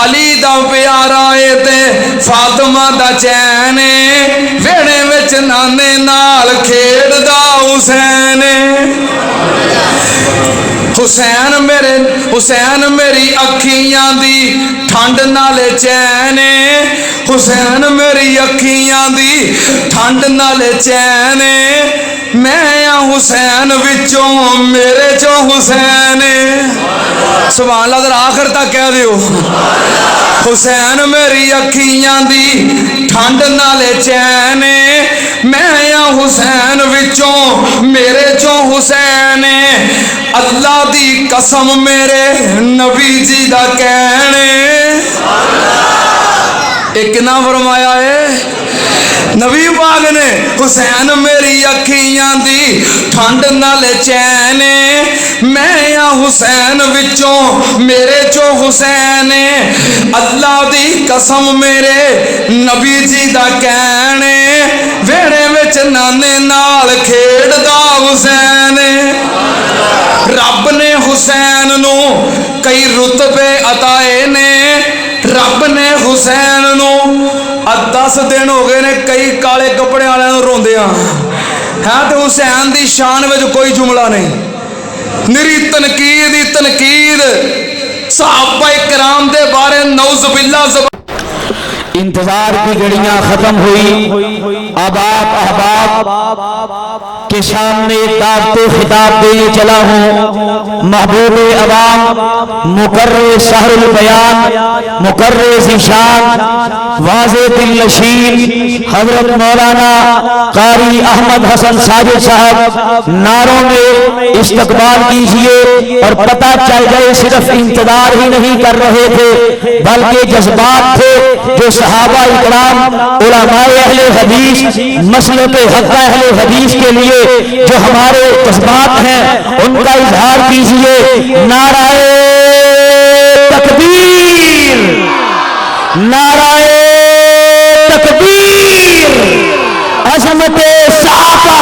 علی دا پیارا ہے تے فاطمہ دا چین ویڑے وچ نانے نال کھیڑ دا حسین حسین میری اکھیاں دی ٹھنڈ نالے چین حسین میری اکھیاں دی ٹھنڈ نالے چین میں حسین وچوں میرے چو حسین سبحان اللہ ذرا آخر تک کہہ دیو حسین میری اکھیاں دی ٹھنڈ نالے چین میں حسین وچوں میرے چو حسین اللہ دی قسم میرے نبی جی دا کہنے ایک نہ فرمایا ہے نبی پاک نے حسین میری اکھیاں دی ٹھنڈ نال چین میں حسین وچوں میرے چو حسین اللہ دی قسم میرے نبی جی دا کہنے ویڑے وچ نانے نال کھیڑ دا حسین رب نے حسین نو کئی رتبے عطائے نے رب نے حسین نو 10 دن ہو گئے نے کئی کالے کپڑے والے روندے ہاں تے حسین دی شان وچ کوئی جملہ نہیں نری تنقید صحابہ کرام دے بارے نعوذ باللہ انتظار کی گھڑیاں ختم ہوئی اب آپ احباب کے سامنے دعوت خطاب دینے چلا ہوں محبوب عوام مقرر شہر البیان مقرر ذیشان واضح دل نشین حضرت مولانا قاری احمد حسن ساجد صاحب نعروں میں استقبال کیجئے اور پتہ چل جائے صرف انتظار ہی نہیں کر رہے تھے بلکہ جذبات تھے جو صحابہ اکرام علماء اہل حدیث مسلک حق اہل حدیث کے لیے جو ہمارے جذبات ہیں ان کا اظہار کیجئے نعرہ تکبیر نعرہ تکبیر عظمت صحابہ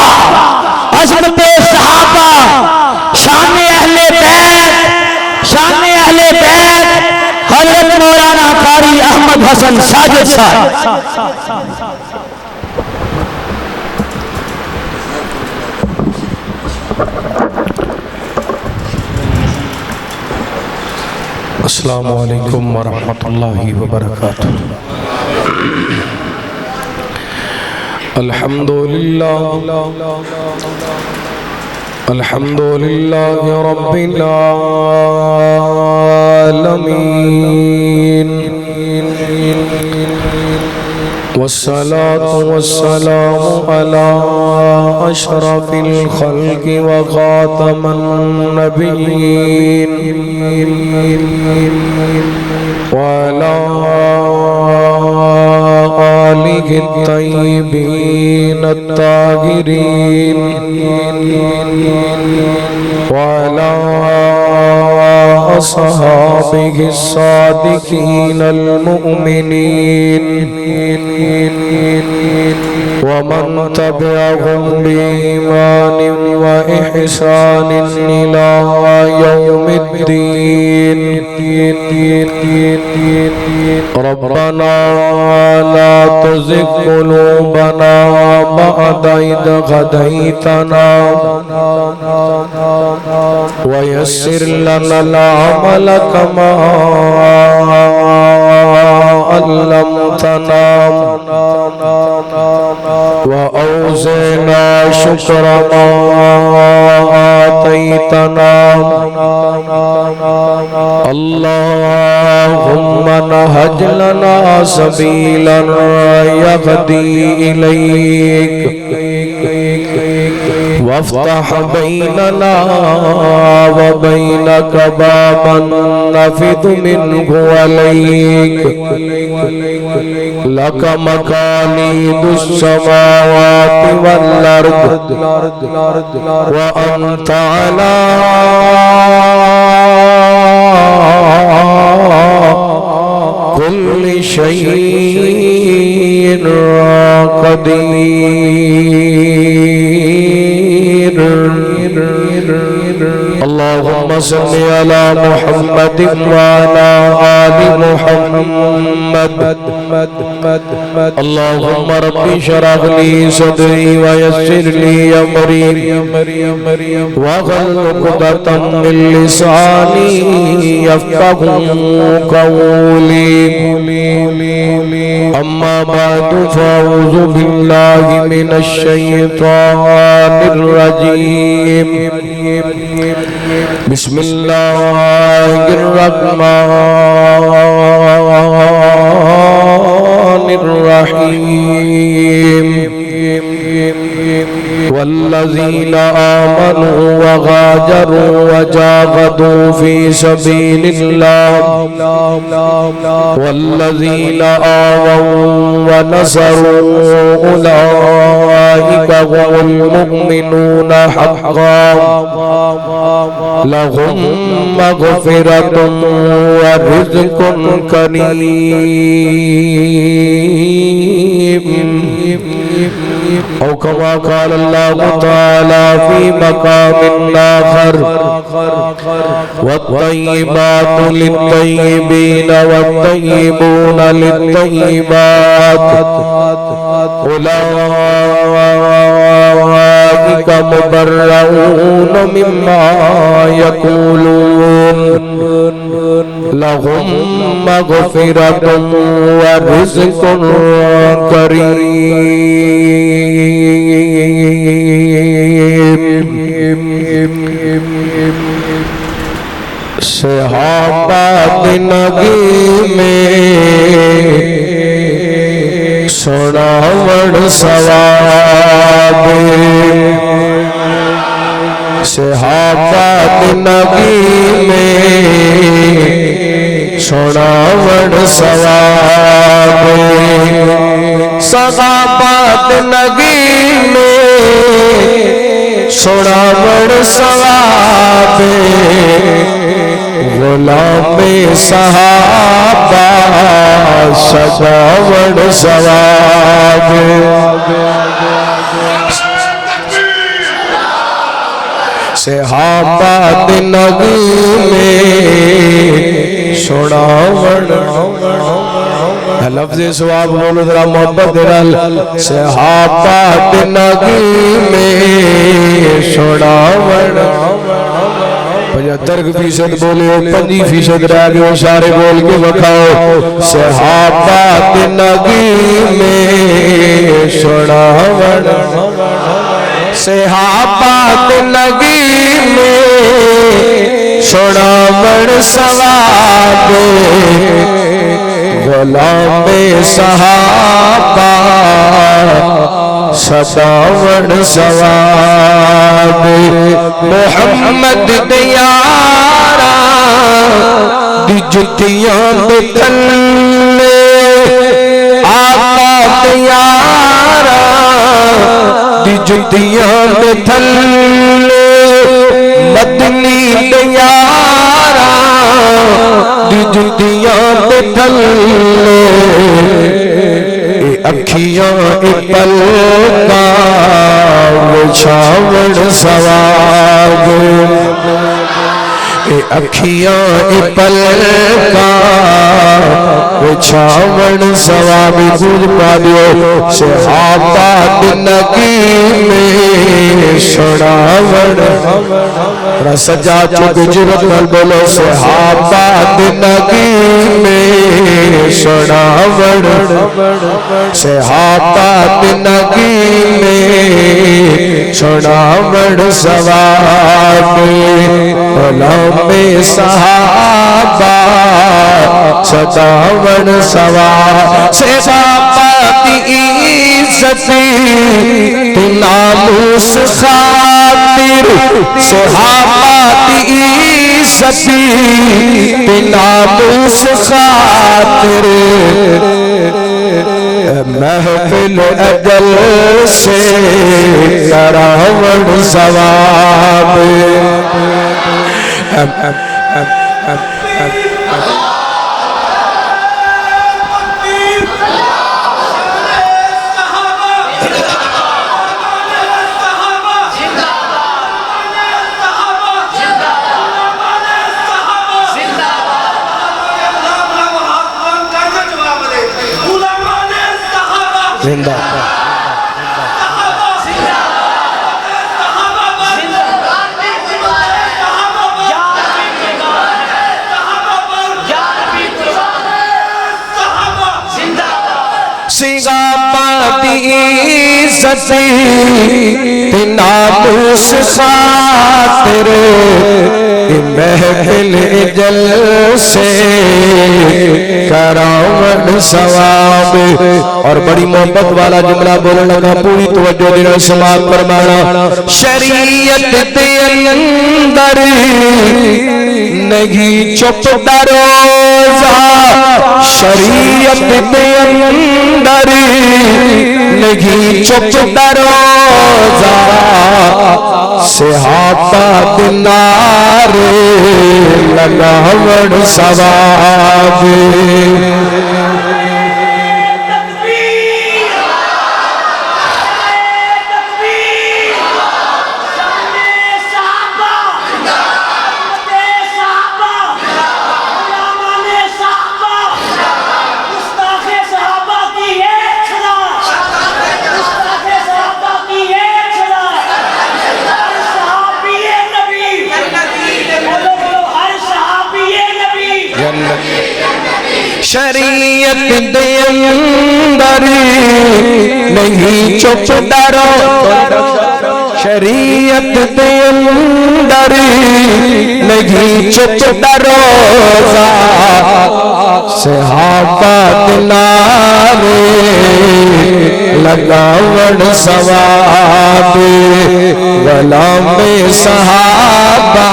شان اہل بیت حضرت مولانا قاری احمد حسن ساجد صاحب السلام علیکم ورحمۃ اللہ وبرکاتہ الحمد للہ رب العالمین والصلاة والسلام على أشرف الخلق وخاتم النبيين وعلى آله الطيبين الطاهرين وعلى أصحابه الصادقين المؤمنين ومن تبعهم بإيمان وإحسان إلى يوم الدين ربنا لا تزغ قلوبنا بعد إذ هديتنا ويسر لنا العمل كما علمتنا وأوزعنا شكر ما آتيتنا اللهم نهج لنا سبيلا يهدي إليك وافتح بيننا وبينك بابا نفذ منه عليك لك مقاليد السماوات والأرض وأنت على كل شيء قدير اللهم صل على محمد وعلى آل محمد اللهم رب اشرح لي صدري ويسر لي أمري واحلل عقدة من لساني يفقهوا قولي أما بعد فأعوذ بالله من الشيطان الرجيم بسم الله الرحمن الرحيم والذين آمنوا وغاجروا وجاهدوا في سبيل الله والذين آووا ونصروا أولئك هم المؤمنون حقا لهم مغفرة ورزق كريم أو كما قال الله تعالى في مقام آخر والطيبات للطيبين والطيبون للطيبات أولئك مبرؤون مما يقولون لهم مغفرة ورزق كريم صحابہ نبی میں سناوڑ ثواب صحابہ نبی میں سناوڑ ثواب صحابہ نبی میں سناوڑ ثواب غلام صحابہ سجاوڑ ثواب صحابہ نبی میں سناوڑ لفظ ثواب بولو ذرا محبت درل صحابہ نبی میں سناوڑ 75% بولے 25% رہ گئے سارے بول کے بکھاؤ صحابہ نبی میں سناوڑ صحابہ نبی میں سناوڑ ثواب غلام صحابہ سجاوڑ ثواب محمد دیارا دی جتیاں دے تھلے آقا دیارا دی جتیاں دے تھلے مدنی دیارا دی جتیاں دے تھلے اکھیاں پلکا وچھاوڑ ثواب اکھیاں پلکا وچھاوڑ ثواب گود پا دیو صحابہ نبی میں سناوڑ رسجا چک جرت نل بولو صحابہ نبی میں سناوڑ صحابہ نبی میں سناوڑ ثواب غلام صحابہ سجاوڑ ثواب صحابہ دی عزتی تو ناموس خاطر صحابہ دی عزتی تو ناموس خاطر محفل اجل سے کراوڑ ثواب زندہ سنگا پاتی ستی ناموس خاطر محفل جل سے کرامت ثواب. اور بڑی محبت والا جملہ بولنے لگا, پوری توجہ دینا سماعت فرمانا. شریعت دے اندر نہیں چپ دروزہ, شریعت دے اندر نہیں چپ دروزہ, صحابہ دنارے لگاوڑ ثواب. شریعت دے اندر نہیں چپ ڈرو, شریعت دے اندر نہیں چپ ڈرو, صحابہ دنارے لگاوڑ ثواب. غلام صحابہ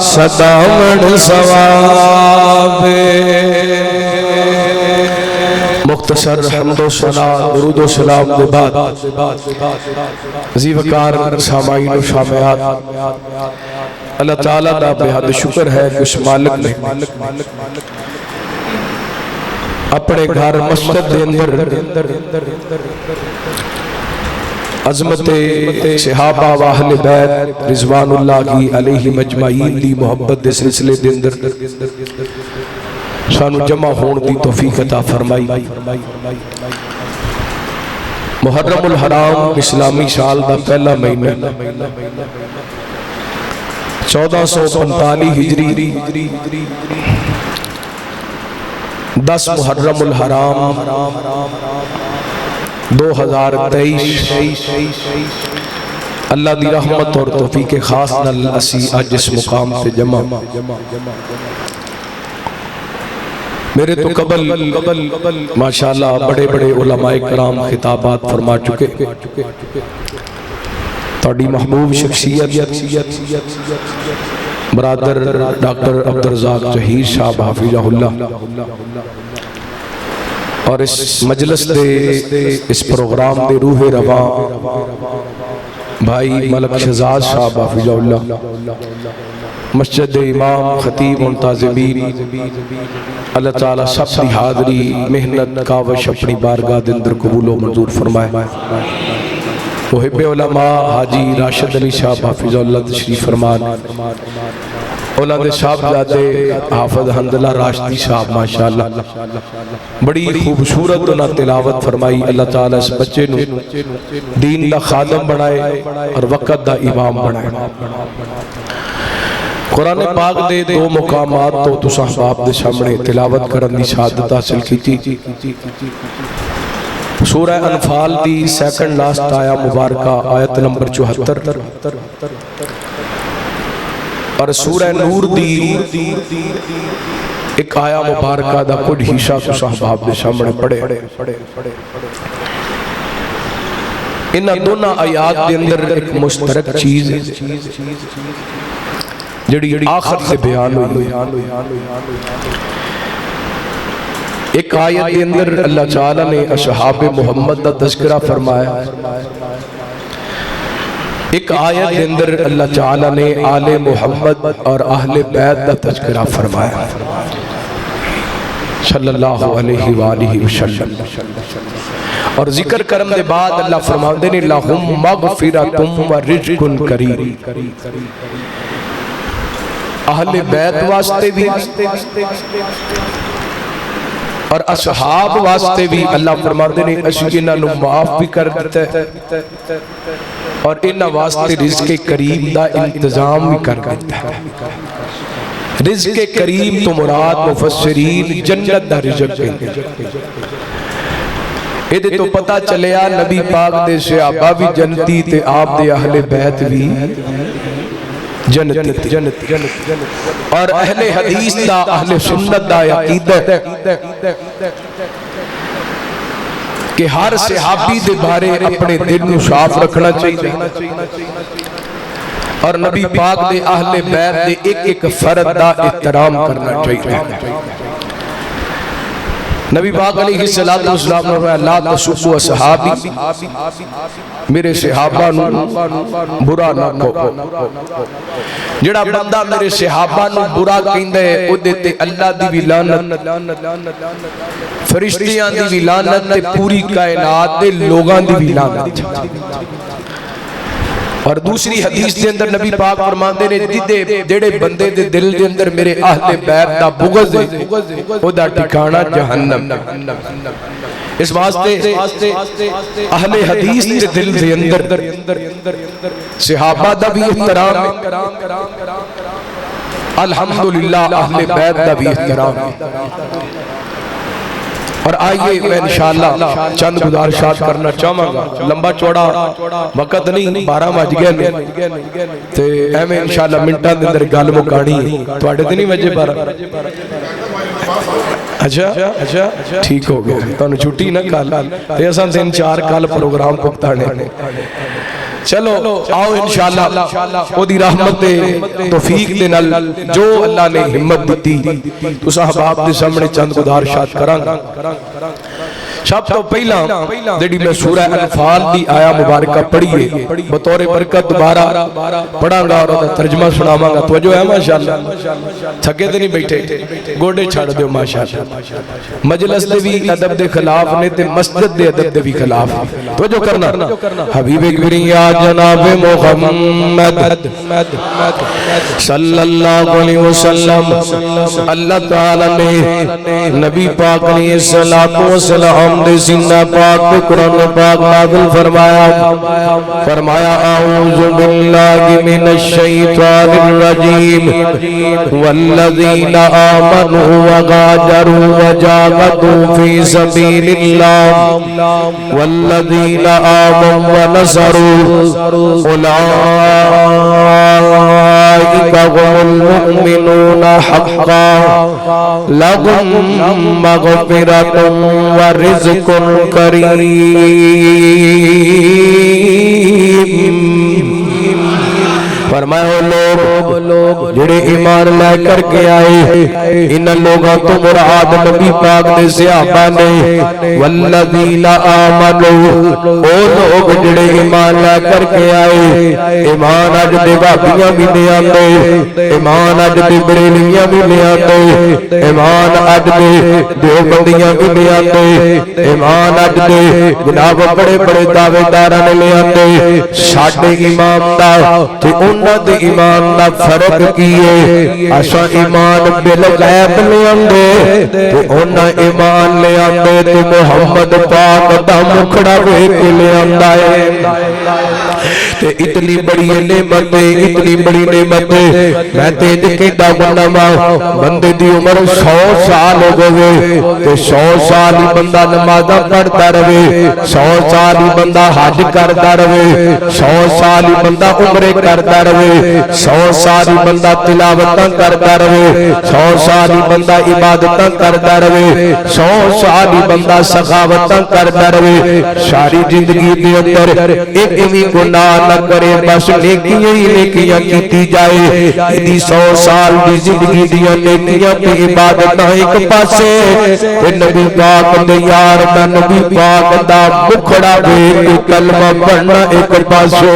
صداوڑ ثواب. مختصر حمد و ثنا درود و سلام کے بعد عزیز وقار سامعین و سامعات, اللہ تعالیٰ دا بے حد شکر ہے کہ اس مالک نے اپنے گھر مسجد دے اندر عظمت صحابہ و اہل بیت رضوان اللہ کی علیہ مجمعین دی محبت دے سلسلے دے اندر سانو جمع ہون دی توفیق عطا فرمائی. محرم الحرام اسلامی سال دا پہلا مہینہ 1445 ہجری 10 محرم الحرام 2023 اللہ دی رحمت اور توفیق خاص نال اسی آج اس مقام سے جمع. میرے تو قبل ماشاءاللہ بڑے بڑے علماء کرام خطابات فرما چکے. تھوڑی محبوب شخصیت برادر ڈاکٹر عبدالرزاق ظہیر صاحب حافظہ اللہ, اور اس مجلس دے اس پروگرام دے روح رواں بھائی ملک شہزاد صاحب حافظہ اللہ, مسجد امام خطیب منتظمین, اللہ تعالیٰ سب کی حاضری محنت کاوش اپنی بارگاہ دے اندر قبول و منظور فرمائے. محب علماء حاجی راشد علی صاحب حافظہ اللہ تشریف فرمان, اولاد صاحب زادے حافظ حمداللہ راشدی صاحب ماشاءاللہ بڑی خوبصورت انہاں تلاوت فرمائی. اللہ تعالیٰ اس بچے نو دین دا خادم بنائے اور وقت دا امام بنائے. قرآن پاک دے دو مقامات تو تساں باپ دے سامنے تلاوت کرن دی سعادت حاصل کی. سورہ انفال دی سیکنڈ لاسٹ آیا مبارکہ آیت نمبر 74, اور سورہ نور دی ایک آیا مبارکہ دا کچھ حصہ تساں باپ دے سامنے پڑھے. انہاں دونوں آیات دے اندر ایک مشترک چیز جڑی آخر سے بیان ہوئی. ایک آیت کے اندر اللہ تعالیٰ نے اصحاب محمد دا تذکرہ فرمایا, ایک آیت کے اندر اللہ تعالیٰ نے آل محمد اور اہل بیت دا تذکرہ فرمایا صلی اللہ علیہ وآلہ وسلم. اور ذکر کرم دے بعد اللہ فرماندے نے لَهُمْ مَغْفِرَةٌ وَرِزْقٌ كَرِيمٌ. اہل بیت واسطے بھی اور اصحاب واسطے بھی اللہ فرماتے نے اسی انہاں نو معاف بھی کر دیتا ہے اور انہاں واسطے رزق کریم دا انتظام بھی کر دیتا ہے۔ رزق کریم تو مراد مفسرین جنت دا رزق ہے۔ یہ تو پتہ چلیا نبی پاک دے صحابہ بھی جنتی تے آپ دے اہل بیت بھی جنتی اور اہل حدیث دا اہل سنت دا عقیدہ کہ ہر صحابی دے بارے اپنے دل نو صاف رکھنا چاہیے اور نبی پاک دے اہل بیت دے ایک ایک فرد دا احترام کرنا چاہیے۔ نبی پاک علیہ السلام نے فرمایا لا تسبوا اصحابی، میرے صحابہ نو برا نہ کہو۔ جڑا بندہ میرے صحابہ نو برا کہندا ہے او دے تے اللہ دی بھی لعنت، فرشتیاں دی بھی لعنت تے پوری کائنات دے لوگاں دی بھی لعنت۔ اور دوسری حدیث دے اندر نبی پاک فرماندے نے جڑے بندے دے دل دے اندر میرے اہل بیت دا بغض ہے او دا ٹھکانہ جہنم۔ اس واسطے اہل حدیث دے دل دے اندر صحابہ دا بھی احترام ہے، الحمدللہ اہل بیت دا بھی احترام ہے۔ اور آئیے میں انشاءاللہ چند گزارشات کرنا چاہوں گا، لمبا چوڑا وقت نہیں، 12 بج گئے نے تے میں انشاءاللہ منٹاں دے اندر گل مکانی ہے۔ تواڈے تے نہیں وجے 12؟ اچھا ٹھیک ہو گیا، تانوں چھٹی نہ کل تے اساں 3-4 کل پروگرام پکتانے۔ چلو آؤ انشاءاللہ او دی رحمت توفیق دے نال جو اللہ نے ہمت دیتی تو صحابہ دے سامنے چند گزارشات کراں گا۔ سب تو پہلا جڑی میں سورہ انفال دی آیا مبارکہ پڑھیے بطور برکت دوبارہ پڑھاں گا اور ترجمہ سناواں گا۔ توجہ ہے ماشاءاللہ، تھکے تے نہیں بیٹھے، گوڑے چھاڑ دیو ماشاءاللہ۔ مجلس دے بھی ادب دے خلاف نے تے مسجد دے ادب دے بھی خلاف۔ توجہ کرنا، حبیب کریم جناب محمد صلی اللہ علیہ وسلم، اللہ تعالی نے نبی پاک علیہ السلام دے سینہ پاک پہ قرآن پاک نازل فرمایا اعوذ باللہ من الشیطان الرجیم والذین آمنوا وغاجروا وجاہدوا فی سبیل اللہ والذین آمنوا ونصروا اولئک هم المؤمنون حقا لهم مغفرۃ ورزق کریم۔ فرمایا لوگ جڑے ایمان لے کر کے آئے ان لوگوں تو مراد نبی پاک دے صحابہ نے، والذین آمنوا او لوگ جڑے ایمان لے کر کے آئے۔ ایمان اج دے بھابیاں بھی لے آندے، ایمان اج دے بریلیاں بھی لے آندے، ایمان اج دے دیوبندیاں بھی لے آندے، ایمان اج دے جناب بڑے بڑے دعوے داراں نے لے آندے۔ ساڈے امام دا تے انہاں دے ایمان دا فرق کیے، اساں ایمان بالغیب لے آندے تے انہاں ایمان لے آندے تے محمد پاک دا مکھڑا ویکھ کے لے آندا ہے۔ تے اتنی بڑی نعمت ہے، اتنی بڑی نعمت ہے، میں تے کہندا بننا بندے دی عمر 100 سال ہو گئے تے 100 سال ہی بندہ نمازاں پڑھتا رہے، 100 سال ہی بندہ حج کرتا رہے، 100 سال ہی بندہ عمرے کرتا رہے، 100 سال ہی بندہ تلاوتاں کرتا رہے، 100 سال ہی بندہ عبادتاں کرتا رہے، 100 سال ہی بندہ سخاوتاں کرتا رہے، ساری زندگی دے اندر ایک بھی گناہ نہ کرے، بس نیکیاں ہی نیکیاں کیتی جائے۔ ادھی 100 سال دی زندگی دیاں نیکیاں تے عبادتاں ایک پاسے تے نبی پاک دے یار دا نبی پاک دا مکھڑا ویکھ کلمہ پڑھنا ایک پاسے۔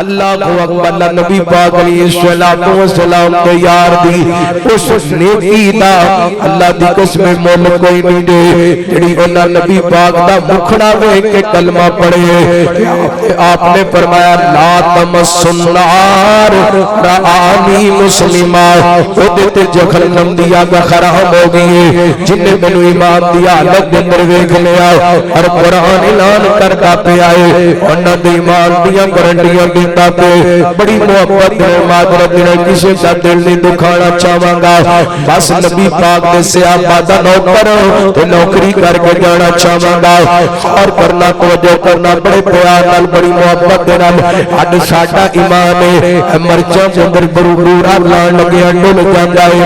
اللہ اکبر، نبی پاک علیہ السلام دے یار دی اس نیکی دا اللہ دی قسم مول کوئی نہیں دے جڑی انہاں نبی پاک دا مکھڑا ویکھ کے کلمہ پڑھے۔ آپ نے فرمایا لا تمسن النار رآنی مسلمہ، وہ دیتے جہنم دی اگ حرام ہو گئی جن نے مینو ایمان دیا حالت دے اندر ویکھ لیا، اور قرآن اعلان کرتا پیا ہے انہاں دے ایمان دیاں گارنٹیاں دیندا پے، بڑی محبت ہے معذرت ہے کسی دا دل نہیں دکھانا چاہواں گا، بس نبی پاک دے صحابہ دا نوکر تے نوکری کر کے جانا چاہواں گا، اور کرنا توجہ کرنا بڑے پیار نال بڑی محبت دے نال اج ساڈا ایمان ہے مرچاں دے اندر برورا لان لگیا ڈول جاندا ہے،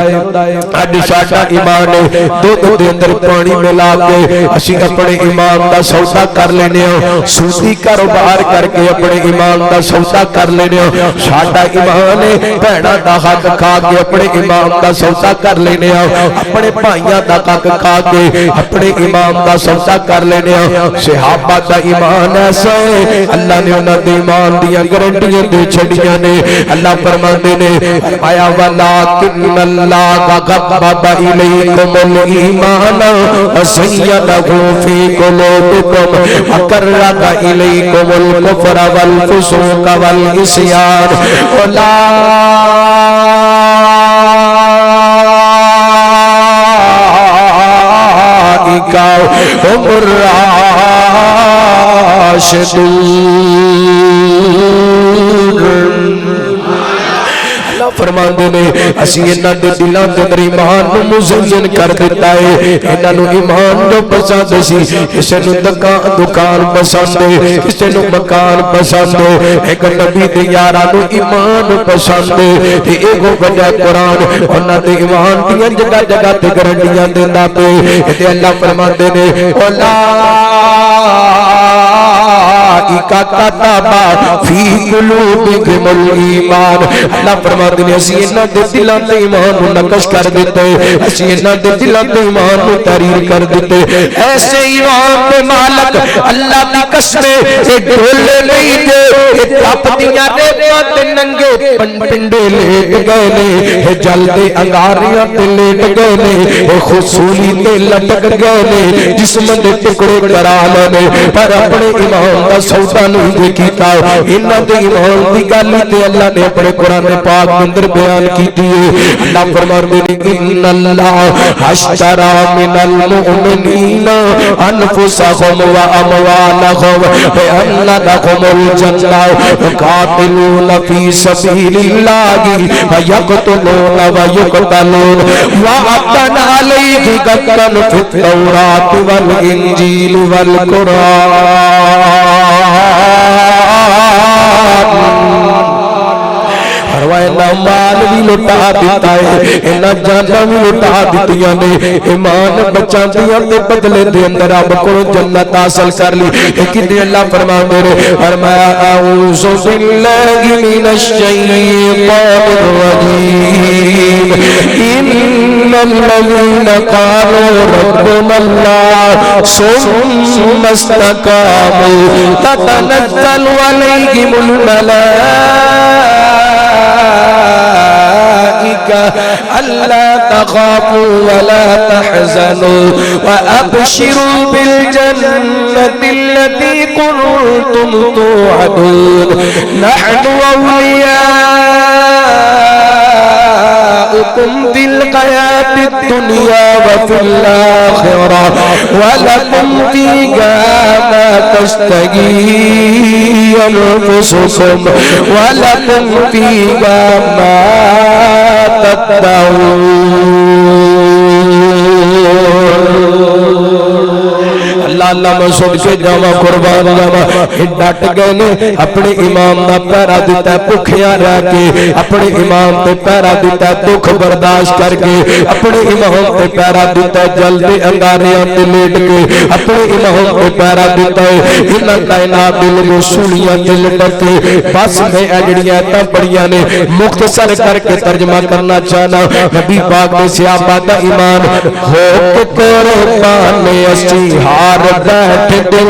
اج ساڈا ایمان ہے دودھ دے اندر پانی ملا کے اسی اپنے ایمان دا سودا کر لینے ہاں، سودی کاروبار کر کے اپنے ایمان دا سودا کر لینے ہاں، ساڈا ایمان ہے بھیڑاں دا حق کھا کے اپنے ایمان دا سودا کر لینے ہاں، اپنے بھائیاں دا حق کھا کے اپنے ایمان دا سودا کر لینے ہاں، صحابہ دا ایمان ایسا ہے اللہ نے انہاں دے ایمان دیاں گارنٹیاں دے چھڑیاں نے، اللہ فرماندے نے آیا ولکن اللہ غضب الیکم الایمان وزینہ فی قلوبکم وکرہ الیکم الکفر والفسوق والعصیان اولئک هم الراشدون۔ فرماندے نے اسی انہاں دے دلاں دے اندر ایمان نو مزین کر دیتا ہے، انہاں نو ایمان جو پسند سی، کسے نو دکان پسند ہے، کسے نو مکان پسند ہے، ایک نبی دے یاراں نو ایمان پسند ہے، تے ایگو وجہ قرآن انہاں دے ایمان دیاں جگہ جگہ تے گارنٹیاں دیندا پے، تے اللہ فرماندے نے کتب فی قلوبکم الایمان، اللہ فرماتے ہیں اسی انہاں دے دلاں تے ایمان نو نقش کر دیتے، اسی انہاں دے دلاں تے ایمان نو تحریر کر دیتے، ایسے ایمان دے مالک اللہ دی قسم اے ڈھولے نہیں دے، اے تپ دیاں ریتاں تے ننگے پنڈے لیٹ گئے نے، اے جلدے انگاریاں تے لیٹ گئے نے، اے خصولی تے لٹک گئے نے، جسم دے ٹکڑے کرا لے، پر اپنے ایمان دا سودا نہیں دے کیتا، انہاں دے ایمان دی گل تے اللہ نے اپنے قرآن پاک اندر بیان کیتی ہے، اللہ فرماندے نے ان اللہ اشترى من المؤمنین انفسهم واموالهم بان لهم الجنہ يقاتلون في سبيل الله فيقتلون ويقتلون وعدا عليه حقا في التوراة والانجيل والقرآن۔ فرمایا مال بھی لٹا دیتا ہے، انہاں جاناں بھی لٹا دتیاں نے، ایمان بچاندیاں تے بدلے دے اندر رب کولوں جنت حاصل کر لی، لیکن اللہ فرماندے نے فرمایا اعوذ باللہ من الشیطان الرجیم ان الذین قالوا ربنا اللہ ثم استقاموا تتنزل علیہم الملائکہ ألا تخافوا ولا تحزنوا وأبشروا بالجنة التي كنتم توعدون نحن أولياؤكم في الحياة الدنيا وفي الآخرة ولكم فيها ما تشتهي أنفسكم ولكم فيها ما تدعون۔ اللہ اللہ میں سن کے جاواں قربان جاواں، ڈٹ گئے نے اپنے امام دا پیرا دیتا ہے بھکھیاں رہ کے، اپنے امام تے پیرا دیتا ہے دکھ برداشت کر کے، اپنے امام تے پیرا دیتا ہے جلدی انگاریاں تے لیٹ کے، اپنے امام تے پیرا دیتا ہے انہاں کائنات دل رسولیاں تے لٹک کے۔ بس میں اجڑیاں تا بڑیاں نے مختصر کر کے ترجمہ کرنا چاہنا، نبی پاک نے صحابہ دا ایمان ہو کے قربان اسی ہار بیٹھ دو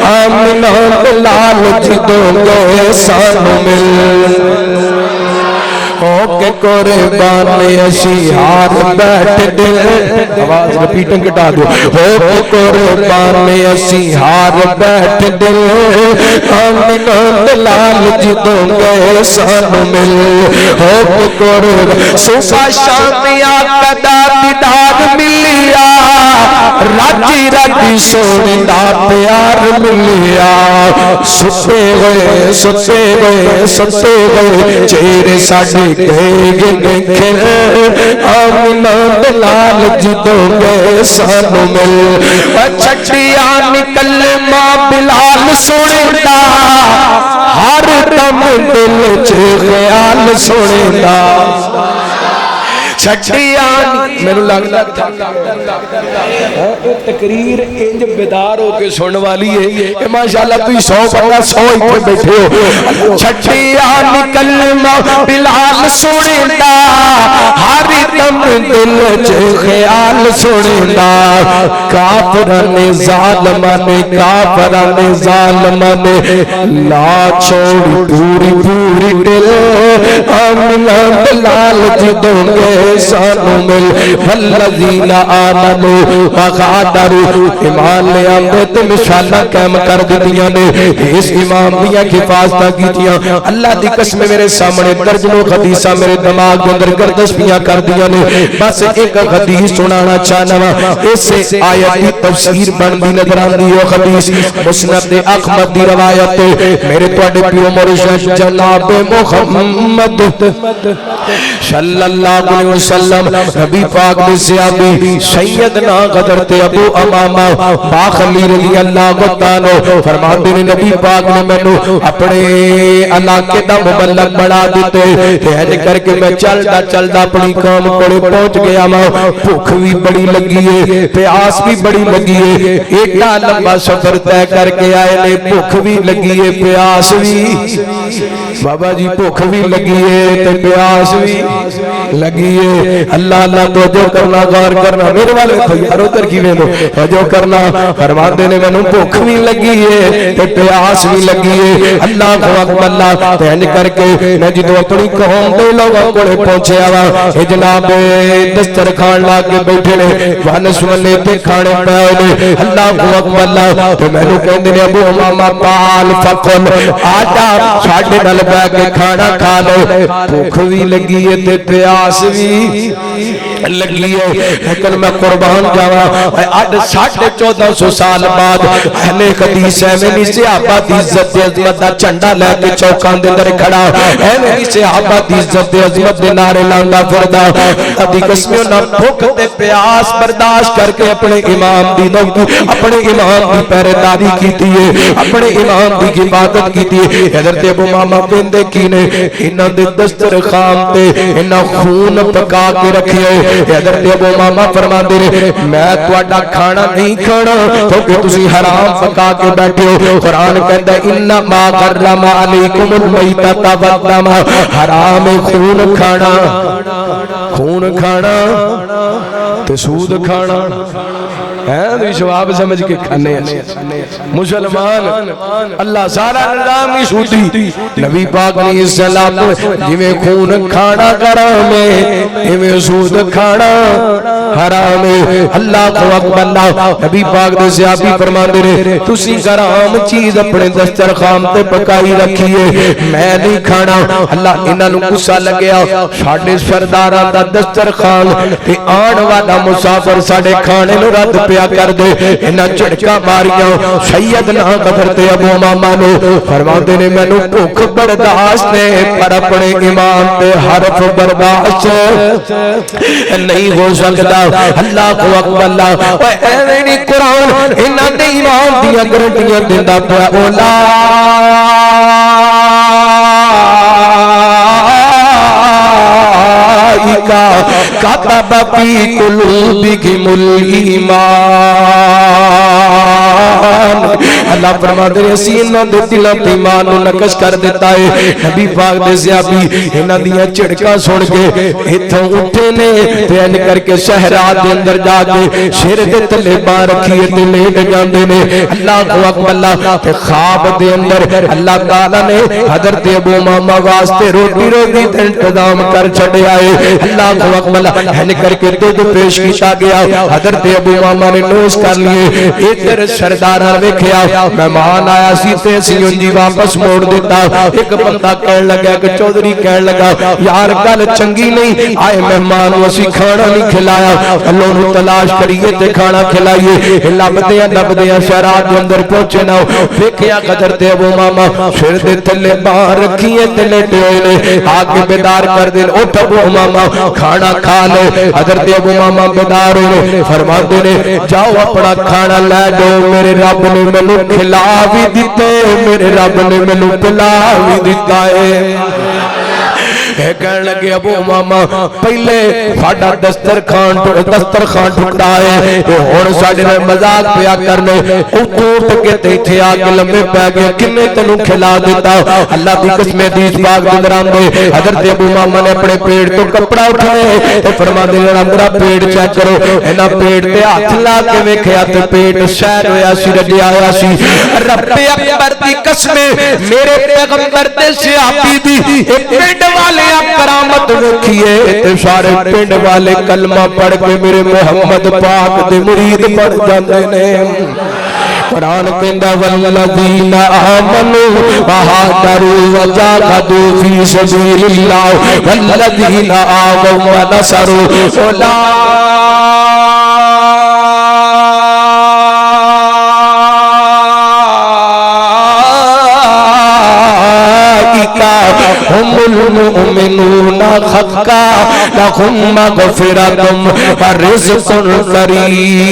آمنہ بلال جدوں گے سانو مل ہو کے قربان اسی ہار بیٹھ دل آواز رپیٹنگ کٹا دو ہو کے قربان اسی ہار بیٹھ دل آمین دلال جدوں گئے سانو مل ہو کے قربان صبح شام آقا دا دیدار ملیا راجی راجی سونے دا پیار ملیا ستے گئے چہرے ساڑھے گئے گئے کھر آمینہ دلال جدوں گئے سانو مل چھٹیاں نکل ماں بلال سونے دا ہر دم دل چھ خیال سونے دا چھٹیاں میرے لگتا تقریر انج بیدار ہو کے سن والی ہے کہ ماشاءاللہ تو 100 بندہ 100 ہی بیٹھے ہو چھٹیاں نکل بلال سونے دا ہر دم دل چ خیال سونے دا کافران ظالمان لا چھوڑ پوری دل آمینہ دلال جدوں گے سانو مل والذین آمنوا وغادروا ایمان لے آمدے تے مشالہ قائم کر دیتیاں نے اس امام دیاں حفاظتاں کیتیاں اللہ دی قسم میرے سامنے درجنوں حدیثاں میرے دماغ کے اندر گردش پیاں کر دیاں نے بس ایک حدیث سنانا چاہنا اس سے آیت کی تفسیر بن دی نظر آندی ہو حدیث مسند احمد دی روایت میرے تواڈے پیو مرشد جناب محمد صلی اللہ علیہ وسلم نبی پاک میں صحابی سیدنا حضرت ابو امامہ باخلی رضی اللہ عنہ فرماتے ہیں نبی پاک نے مینوں اپنے علاقے دا مبلغ بنا دیتے کہنے کر کے میں چلدا اپنی قوم کولے پہنچ گیا ماں بھوک بھی بڑی لگی ہے پیاس بھی بڑی لگی ہے ایڈا لمبا سفر طے کر کے آئے نے بھوک بھی لگی ہے پیاس بھی بابا جی بھوک بھی لگی ہے تے پیاس بھی لگی ہے اللہ اللہ تو جو کرنا غور کرنا میرے والے یارو ترکیبیں دو جو کرنا فرماتے نے میں بھوک بھی لگی ہے تے پیاس بھی لگی ہے اللہ اکبر اللہ تین کر کے میں جدو اپنی قوم دے لوگوں کولے پہنچیا وا اے جناب دسترخوان لا کے بیٹھے نے وانس والے تے کھانے پائے نے اللہ اکبر اللہ تو مینوں کہندے نے ابو امامہ پال فقل آجا ساڈے نال بیٹھ کے کھانا کھا لو بھوک بھی لگی ہے تے پیاس بھی لگی ہے لیکن میں قربان جاواں آج 1450 سال بعد اہل حدیث میں صحابہ دی عزت عظمت دا جھنڈا لے کے چوکاں دے اندر کھڑا اہل صحابہ دی عزت عظمت دے نعرے لاوندا پھردا ادی قسموں نہ بھوک تے پیاس برداشت کر کے اپنے امام دی اپنے امام دی پہرےداری کیتی ہے اپنے امام دی عبادت کیتی ہے حضرت ابو امامہ کہندے کی نے انہاں دے دسترخوان تے انہاں خون پکا کے رکھے حضرت ابو امامہ فرماندے نے میں تہاڈا کھانا نہیں کھانا کیونکہ تسی حرام پکا کے بیٹھے ہو قرآن کہندا انما حرم علیکم المیتۃ والدم حرام خون کھانا تے سود کھانا ہے شواب سمجھ کے کھانے مسلمان اللہ سارا نظام ہی سودی نبی پاک علیہ السلام جویں خون کھانا حرام ہے ایویں سود کھانا حرام ہے اللہ اکبر اللہ نبی پاک دے صحابی فرماندے نے تسی حرام چیز اپنے دسترخوان تے پکائی رکھی ہے میں نہیں کھانا اللہ انہاں نوں غصہ لگیا ساڈے سرداراں دا دسترخوان تے آن والا مسافر ساڈے کھانے نوں رد پیا کر دے انہاں جھڑکا ماریاں سیدنا حضرت ابو امامہ نو فرماندے نے مینوں بھوک برداشت نے پر اپنے امام تے حرف برداشت نہیں ہو سکتا اللہ اکبر اللہ اوے ایویں نہیں قرآن انہاں دے امام دیاں گارنٹیاں دیندا پیا اولا کتب فی قلوبکم الایمان ایمان اللہ فرماتے ہیں اسی انہاں دے دلاں تے ایمان نو نقش کر دیتا ہے نبی پاک دے صحابی انہاں دیاں جھڑکاں سن کے ایتھوں اٹھے نے تے ان کر کے صحرا دے اندر جا کے سر دے تلے باں رکھیے تے لیٹ جاندے نے اللہ اکبر اللہ تے خواب دے اندر اللہ تعالی نے حضرت ابو امامہ واسطے روٹی روٹی تے انتظام کر چھڈیا ہے اللہ اکبر ان کر کے دودھ پیش کیتا گیا حضرت ابو امامہ نے نوش کر لیے ادھر سردار ویکھیا مہمان آیا سی تے اسی انجی واپس موڑ دیتا ایک بندہ کہن لگا کہ چودھری کہن لگا یار گل چنگی نہیں آئے مہمان اسی کھانا نہیں کھلایا اللہ نو تلاش کریے تے کھانا کھلائیے لبدیاں شراب کے اندر پہنچے نہ ویکھیا حضرت ابو امامہ سر دے تھلے باہر رکھیے تے لیٹے ہوئے نے آگے بیدار کر دے اٹھ ابو امامہ کھانا کھا لو حضرت ابو امامہ بیدار ہوئے فرماتے نے جاؤ اپنا کھانا لے دو میرے رب نے مینوں کھلا بھی دیتے میرے رب نے مینوں پلا بھی دیتا ہے کہنے لگے ابو امامہ پہلے ساڈا دسترخوان ٹکڑا ہے ہن ساڈے نال مذاق پیا کرنے اٹھ کے تے ایتھے آ کے لمبے پے گئے کنے تینوں کھلا دیتا اللہ دی قسم حدیث پاک دے اندر آندے حضرت ابو امامہ نے اپنے پیٹ تو کپڑا اٹھایا تے فرماندے نے میرا پیٹ چیک کرو انہاں پیٹ تے ہاتھ لا کے ویکھیا تے پیٹ شہر ہویا سی رجیا ہویا سی رب اکبر دی قسم میرے پیغمبر تے صحابی دی پنڈ والے کرامت رکھیے تے سارے پنڈ والے کلمہ پڑھ کے میرے محمد پاک دے مرید بن جاندے نے قرآن کہندا والذین آمنوا وہاجروا وجاہدوا فی سبیل اللہ والذین آووا ونصروا هم المؤمنون حقا لهم مغفرة ورزق کریم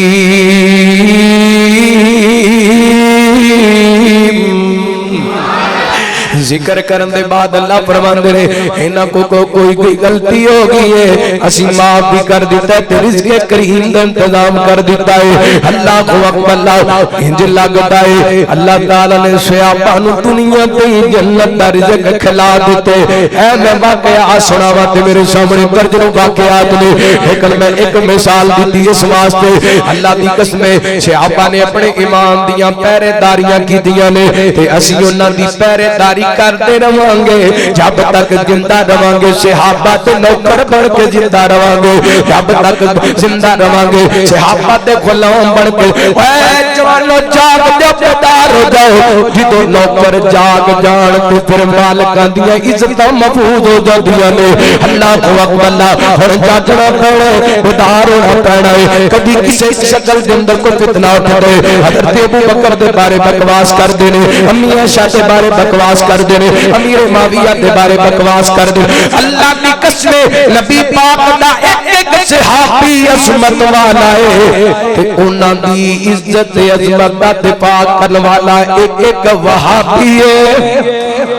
ذکر کرن دے بعد اللہ فرماندے نے انہاں کو کوئی غلطی ہو گئی ہے اسی معاف بھی کر دیتا ہے تے رزق کریم دا انتظام کر دیتا ہے اللہ اکبر اللہ انج لگدا ہے اللہ تعالی نے صحابہ نو دنیا تے جنت دا رزق کھلا دیتے اے میں واقعہ سناواں تے میرے سامنے درجنوں واقعات نے لیکن میں ایک مثال دتی اس واسطے اللہ دی قسم صحابہ نے اپنے ایمان دیاں پہرے داریاں کیتیاں نے تے اسی انہاں دی پہرے داری کرتے رہاں گے جب تک زندہ رہاں گے صحابہ تے نوکر بن کے زندہ رہاں گے جب تک زندہ رہاں گے صحابہ تے غلام بن کے اے جوانو جاگ دے بیدار ہو جاؤ جدوں نوکر جاگ جان تے پھر مالکاں دی عزت محفوظ ہو جاندیاں نے اللہ اکبر اللہ ہن جاگنا پینا بیدار ہونا پینا ہے کبھی کسی شکل دے اندر کوئی فتنہ اٹھے حضرت ابو بکر دے بارے بکواس کر دے نے امی عائشہ دے بارے بکواس کر دے نے امیر معاویہ دے بارے بکواس کر دے اللہ دی قسم نبی پاک دا ایک صحابی عظمت والا ہے تے انہاں دی عزت عظمت دا دفاع کرن والا ایک وہابی ہے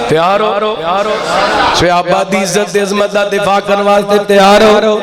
تیار ہو صحابہ دی عزت عظمت دا دفاع کرن واسطے تیار ہو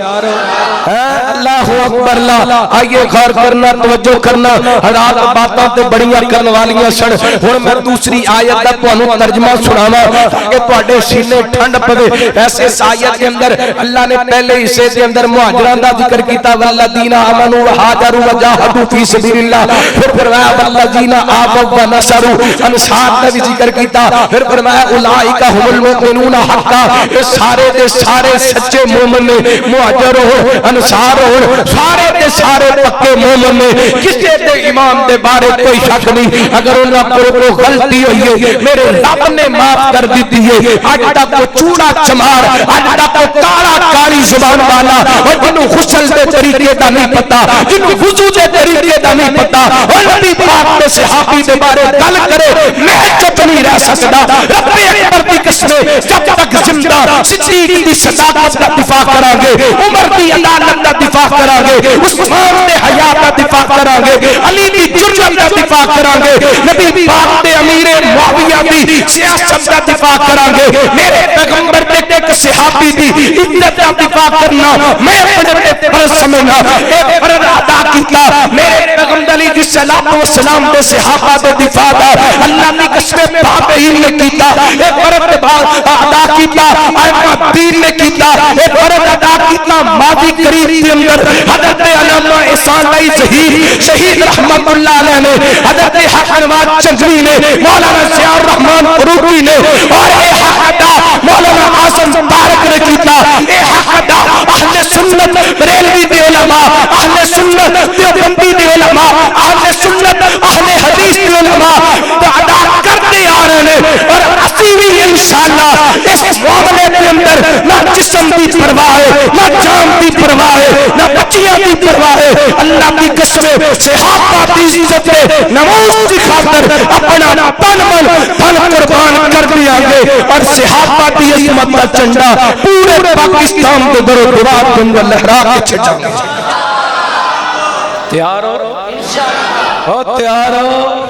اللہ اکبر اللہ آئیے غور کرنا توجہ کرنا حضرات باتاں تے بڑیاں کرن والیاں سن ہن میں دوسری آیت دا تانوں ترجمہ سناواں تاکہ تواڈے سینے ٹھنڈ پوے ایسے اس آیت دے اندر اللہ نے پہلے حصے دے اندر مہاجراں دا ذکر کیتا والذین آمنوا وہاجروا وجاہدوا فی سبیل اللہ پھر فرمایا والذین آووا ونصروا انصار دا بھی ذکر کیتا پھر فرمایا اولئک هم المؤمنون حقا یہ سارے دے سارے سچے مومن نے مہاجر ہو انصار ہو سارے دے سارے پکے مومن نے کسی دے ایمان دے بارے کوئی شک نہیں اگر انہاں کو غلطی ہوئی ہے میرے رب نے معاف کر دیتی ہے اج تک کو چوڑا چمار اج تک کو کالا کالی زبان والا اور جنوں غسل دے طریقے دا نہیں پتہ جنوں وضو دے طریقے دا نہیں پتہ اور نبی پاک دے صحابی دے بارے گل کرے میں چپ نہیں رہ سکدا رب اکبر دی قسم جب تک زندہ صدیق دی صداقت کا دفاع کریں گے عمر دی عدالت کا دفاع کریں گے عثمان دے حیا کا دفاع کریں گے علی دی جرأت کا دفاع کریں گے نبی پاک دے امیر معاویہ دی سیاست کا دفاع کریں گے میرے پیغمبر دے ایک صحابی دی عزت کا دفاع کرنا میں اپنے فرض سمجھنا اے فرض ادا کیتا میرے پیغمبر علیہ الصلوۃ والسلام دے صحابہ دے دفاع دا اللہ دی قسم بابین نے کیتا اے فرض ادا کیتا ائمہ دین نے کیتا اے فرض ادا کیتا ماضی قریب دے اندر حضرت علامہ احسان علی ظہیر شہید رحمت اللہ علیہ نے حضرت حق نواز چنگوی نے مولانا ضیاء الرحمن فروغی نے اور اے حق ادا مولانا عاصم بارک نے کیتا اے حق ادا اہل سنت بریلوی دے علماء اہل سنت دیوبندی دے علماء اہل سنت اہل حدیث دے علماء ادا کرتے آ رہے ہیں اور اسی بھی انشاءاللہ اس معاملے کے اندر نہ جسم کی پرواہ ہے نہ جان کی پرواہ ہے نہ بچیاں کی پرواہ ہے اللہ کی قسم صحابہ کی عزت نماز کی خاطر اپنا تن من دھن قربان کر دیا گے اور صحابہ کی عظمت کا جھنڈا پورے پاکستان کے در و دیوار کے اندر لہرا کے چھٹا گے تیار ہو تیار ہو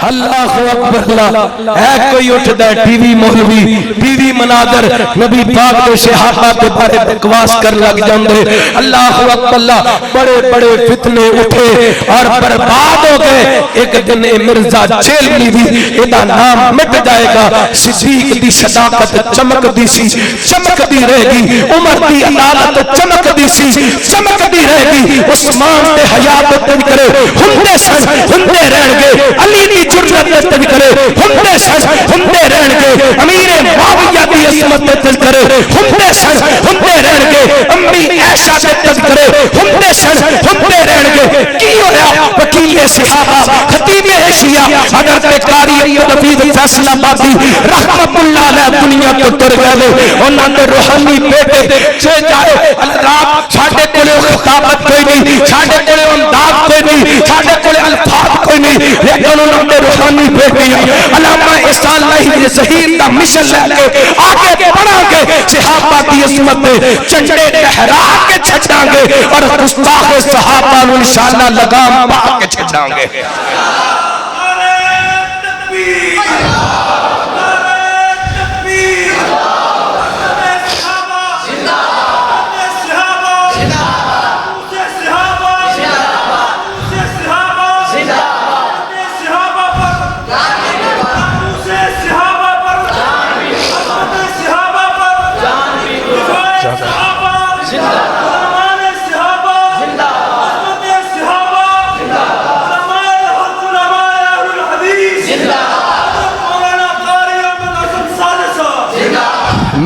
اللہ اکبر اللہ ہے کوئی اٹھدا ہے ٹی وی مولوی ٹی وی مناظر نبی پاک کے صحابہ کے بارے بکواس کر لگ جاندے اللہ اکبر اللہ بڑے بڑے فتنے اٹھے اور برباد ہو گئے ایک دن مرزا جیلنی بھی ادا نام مٹ جائے گا صدیق دی صداقت چمک دی سی چمک دی رہے گی عمر دی عدالت چمک دی سی چمک دی رہے گی عثمان دے حیات تذکرے ہندے سن ہندے رہن گے علی دی جرت تذکرے ہندے سن ہندے رہن گے امیر معاویہ دی عظمت تذکرے ہندے سن ہندے رہن گے امی عائشہ دے تذکرے ہندے سن ہندے رہن گے کی ہویا وکیل صحابہ خطیب ایشیا حضرت قاری عبدالحفیظ فیصل آبادی رحمت اللہ علیہ دنیا تو تر گئے انہاں دے روحانی بیٹے سے جائے رات ساڈے کولے خطابت کوئی نہیں ساڈے کولے انداز کوئی نہیں ساڈے کولے الفاظ کوئی نہیں لیکن انہاں دے روحانی بیٹیاں علامہ احسان علی ظہیر دا مشن لے کے آگے بڑھا کے صحابہ کی عظمت جھنڈے لہرا کے چھڑاں گے اور گستاخ صحابہ نو انشاءاللہ لگام پا کے چھڑاں گے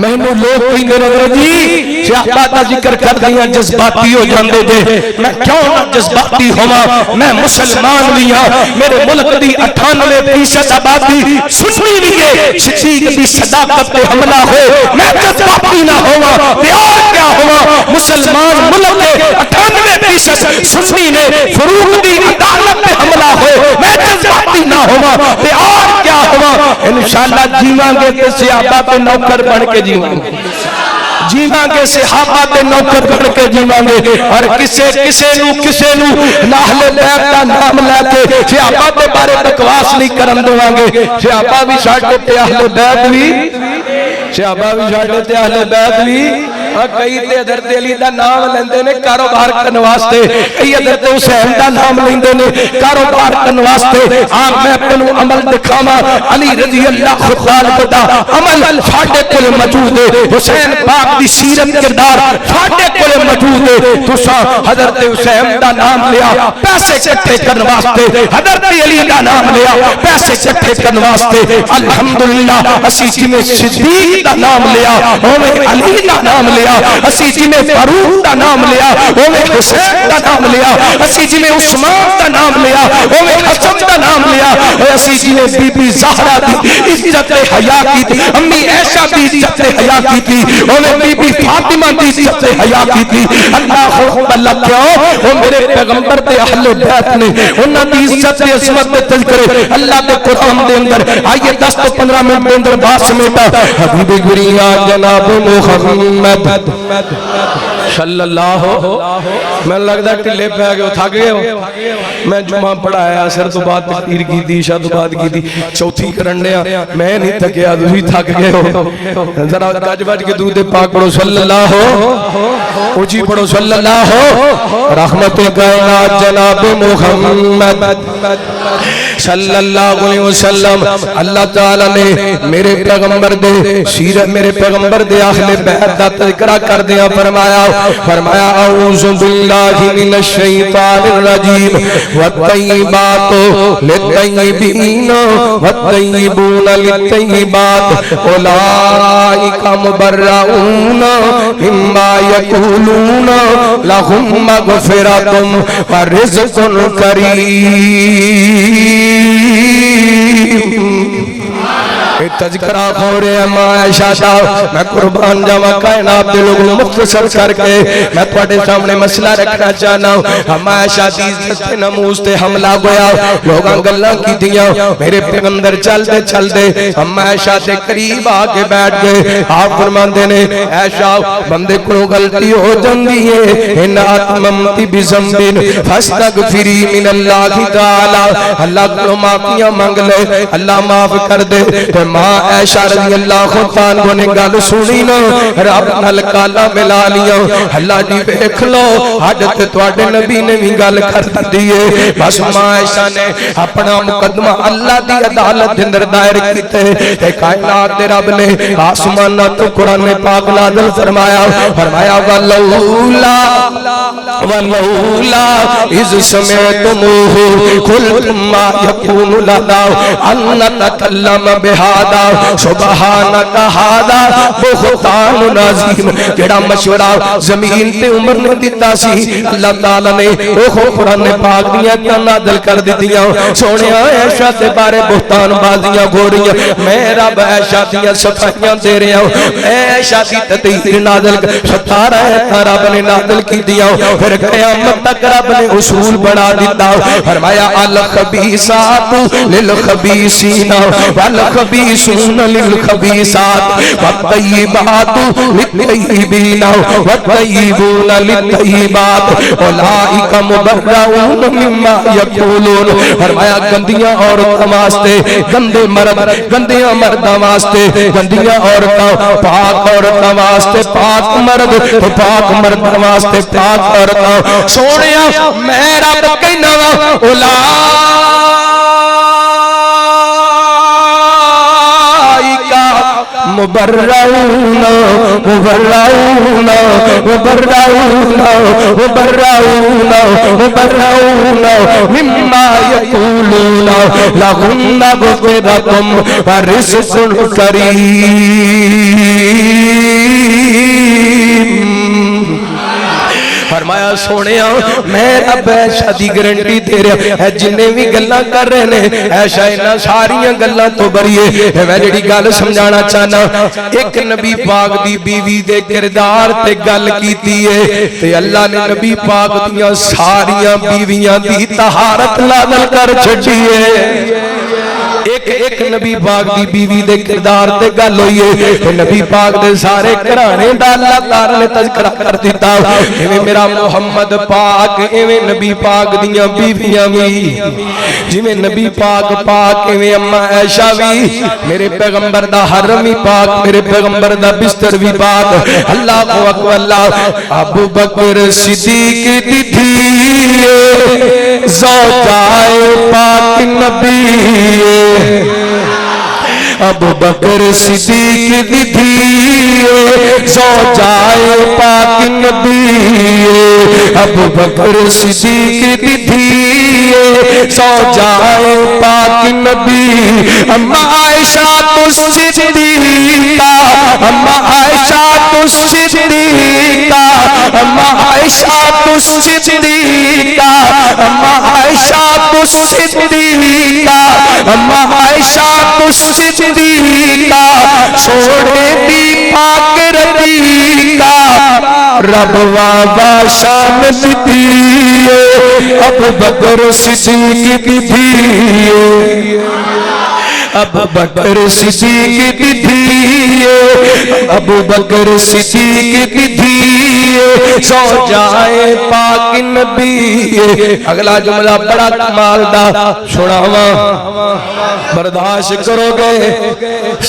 میں نے لوگ کوئی نظر جی صحابہ کا ذکر کر دیا جذباتی ہو جاندے دے میں کیوں نہ جذباتی ہوا میں مسلمان بھی ہاں میرے ملک دی 98% آبادی سنی بھی ہے صدیق دی صداقت پہ حملہ ہو میں جذباتی نہ ہوا تے اور کیا ہوا مسلمان ملک کے 98% سنی نے فروغ دی عدالت پہ حملہ ہو میں جذباتی نہ ہوا تے اور کیا ہوا انشاءاللہ جیواں گے تے صحابہ پہ نوکر بن کے جیواں گے جیواں گے صحابہ تے نوکر بن کے جیواں گے اور کسے نو اہل بیت دا نام لے کے صحابہ دے بارے بکواس نہیں کرن دیواں گے صحابہ بھی ساڈے تے اہل بیت بھی صحابہ بھی ساڈے تے اہل بیت بھی کئی تے حضرت علی دا نام لیندے نے کاروبار کرن واسطے کئی حضرت حسین دا نام لیندے نے کاروبار کرن واسطے میں اپنو عمل دکھاواں علی رضی اللہ تعالی دا عمل ساڈے کول موجود ہے حسین پاک دی سیرت کردار ساڈے کول موجود ہے تساں حضرت حسین دا نام لیا پیسے اکٹھے کرن واسطے حضرت علی دا نام لیا پیسے اکٹھے کرن واسطے الحمدللہ اسی جویں صدیق دا نام لیا اوویں علی دا نام لیا اسی جویں فاروق دا نام لیا اوویں حسین دا نام لیا اسی جویں عثمان دا نام لیا اوویں حسن دا نام لیا اسی جویں بی بی زہرا دی عزت حیا کی تھی امی عائشہ دی عزت حیا کی تھی اوویں بی بی فاطمہ دی عزت حیا کی تھی اللہ اللہ کیوں وہ میرے پیغمبر تے اہل بیت نے انہاں دی عزت تے عظمت تے تذکرے اللہ دے قرآن دے اندر آئیے 10 تو 15 منٹ دے اندر بات سمیٹا حبیب گریاں جناب محمد صلی اللہ میں لگتا ٹھلے پہ گئے تھک گئے ہو میں جمعہ پڑھایا اثر تو بعد تقریر کی تھی عشاء تو بعد کی تھی چوتھی کرنے میں نہیں تھکیا تسی تھک گئے ہو ذرا گج بج کے درود پاک پڑھو صلی اللہ اونچی پڑھو صلی اللہ رحمت کائنات جناب محمد صلی اللہ علیہ وسلم اللہ تعالی نے میرے پیغمبر دے سیرت میرے پیغمبر دے اہل بیت دا تذکرہ کر دیا فرمایا اعوذ باللہ من الشیطان الرجیم والطیبات للطیبین والطیبون للطیبات اولئک مبرؤون مما یقولون لهم مغفرۃ ورزق کریم تذکرہ خورے اما عائشہ صاحب میں قربان جاوا کائنات دے لوگوں مختصر کر کے میں تواڈے سامنے مسئلہ رکھنا چاہنا ہوں اما عائشہ دی عزت تے ناموس تے حملہ ہویا لوگاں گلاں کیتیاں میرے پیغمبر چلدے چلدے اما عائشہ دے قریب آ کے بیٹھ گئے آپ فرماندے نے عائشہ بندے کو غلطی ہو جاندی ہے ان اتممتی بذنب فاستغفری من اللہ تعالی اللہ کو معافیاں مانگ لے اللہ معاف کر دے ماں عائشہ رضی اللہ عنہا نے گل سنی نا رب نال کالا ملا لیا اللہ جی دیکھ لو اج تے تواڈے نبی نے بھی گل کر دتی ہے بس ماں عائشہ نے اپنا مقدمہ اللہ دی عدالت دے اندر دائر کیتے تے کائنات دے رب نے آسماناں تو قرآن پاک نازل فرمایا ولولا اذ سمعتموه قلتم ما يكون لنا ان نتكلم بهذا سبحانك هذا بہتان عظیم کیڑا مشورہ زمین تے عمر نے دیتا سی اللہ تعالی نے اوہ قرآن پاک دیاں نازل کر دتیاں سونیا عائشہ تے بارے بہتان بازیاں ہو رہی میں رب عائشہ دیاں صفائیاں دے رہا ہوں عائشہ دی تطہیر نازل 17 رب نے نازل کی دیا پھر قیامت تک رب نے اصول بنا دیتا فرمایا الخبیثات للخبیثین والخبیثون للخبیثات والطیبات للطیبین والطیبون للطیبات اولئک مبرؤون مما یقولون فرمایا گندیاں عورتاں واسطے گندے مرد گندیاں مرداں واسطے گندیاں عورتاں پاک عورتاں واسطے پاک مرد پاک مرداں واسطے پاک عورتاں سونیا میں رب کہنا مبرؤون مبرؤون مبرؤون مبرؤون مبرؤون مما یقولون لهم مغفرۃ ورزق کریم فرمایا سونیا میں رب عائشہ دی گارنٹی دے رہا ہے جنہیں بھی گلاں کر رہے نے عائشہ انہاں ساریاں گلاں تو بری ہے میں جڑی گل سمجھانا چاہنا ایک نبی پاک دی بیوی دے کردار تے گل کیتی ہے تے اللہ نے نبی پاک دیاں ساریاں بیویاں دی طہارت نازل کر چھڈی ہے ایک نبی پاک دی بیوی دے کردار تے گل ہوئی ہے نبی پاک دے سارے گھرانے دا اللہ تعالی نے تذکرہ کر دیتا ایویں میرا محمد پاک ایویں نبی پاک دیاں بیویاں وی جویں نبی پاک ایویں اما عائشہ وی میرے پیغمبر دا حرم وی پاک میرے پیغمبر دا بستر وی پاک اللہ اکبر اللہ ابو بکر صدیق دی تھی زوجائے پاک نبی ابو بکر صدیق دی تھی زوجائے پاک نبی ابو بکر صدیق دی تھی زوجائے پاک نبی اما عائشہ تو صدیقہ اما عائشہ تو صدیقہ اما عائشہ تو صدیقہ اما عائشہ تو صدیقہ اما عائشہ تو صدیقہ چھوڑے دی پاک ربیقہ رب وابا شان دیتی ابو بکر صدیق کی تھی ابو بکر صدیق کی تھی ابو بکر صدیق کی تھی سو جائے پاک نبی. اگلا جملہ بڑا کمال دا سناواں، برداشت کرو گے،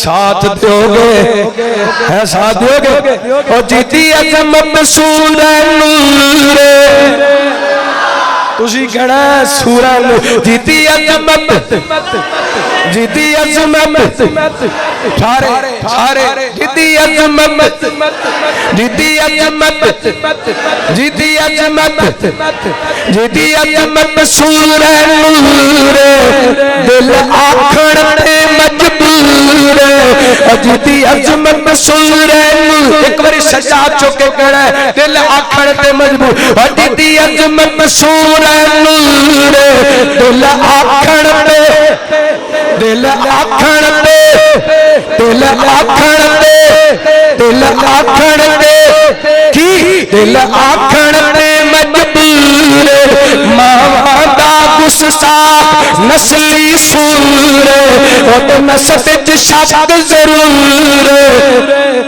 ساتھ دو گے، ہے ساتھ دو گے. اور جیتی عظمت سورہ نور، تسی کہنا سورہ نور. جیتی عظمت، جیتی عظمت، سارے سارے جیتی عظمت، جیتی عظمت، جیتی عظمت، جیتی عظمت سورہ نور، دل آکھن تے مجبور. جیتی عظمت سورہ نور، ایک باری سجا چکے کہنا ہے دل آکھن تے مجبور. جیتی عظمت سورہ نور، دل آکھن تے، دل آکھن تے، دل آکھن تے، دل آکھن تے کی، دل آکھن تے مجبور. ماں دا گستاخ نسلی سور، او تے نسب وچ شک ضرور.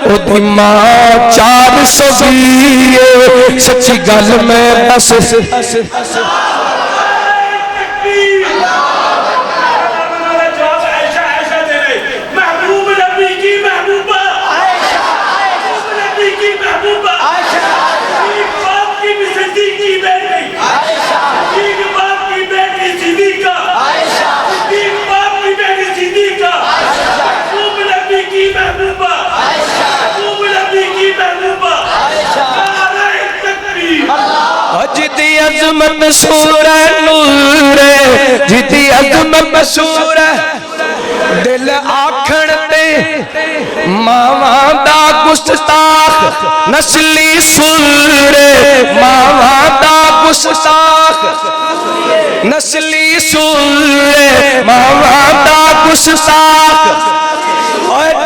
او دی ماں 420 سچی گل میں بس. جیتی عظمت سورہ نور، جیتی عظمت سورہ، دل آکھن تے ماواں دا گستاخ نسلی سور. ماواں دا گستاخ نسلی سور، ماواں دا گستاخ.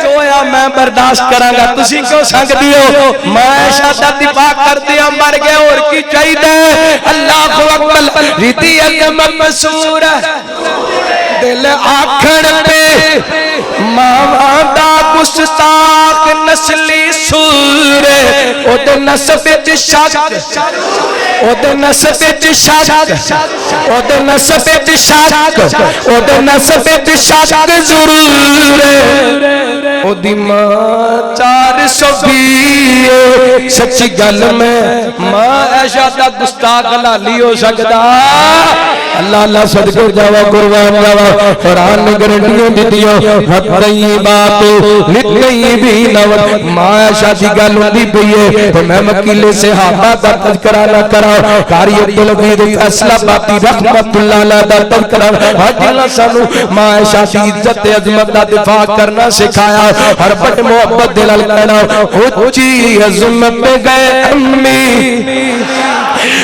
جویا میں برداشت کراں گا، تسی کیوں سنگ دیو؟ میں شادہ دفاع کر دیا، مر گئے اور کی چاہیے. اللہ اکبر. جیتی عظمت سورہ، دل آکھن تے ماواں دا گستاخ نسلی سور. او دے نسب وچ شک، او دے نسب وچ شک، او دے نسب وچ شک، او دے نسب وچ شک ضرور. او دی ماں 420 سچی گل میں ماں عائشہ دا گستاخ لالی ہو سکدا. اللہ اللہ صدقے جاوا قربان جاوا. قرآن نے گارنٹیاں دتیاں طیبات للطیبین. ماں عائشہ دی گل ہوندی پئی ہے تے میں وکیل صحابہ دا تذکرہ نہ کراں. قاری عبدالعزیز فیصلہ باتی رحمت اللہ علیہ دا تذکرہ. اج اللہ سانو ماں عائشہ دی عزت تے عظمت دا دفاع کرنا سکھایا. ہر بڑے محبت دل کہنا اونچی عظمت میں گئے امی،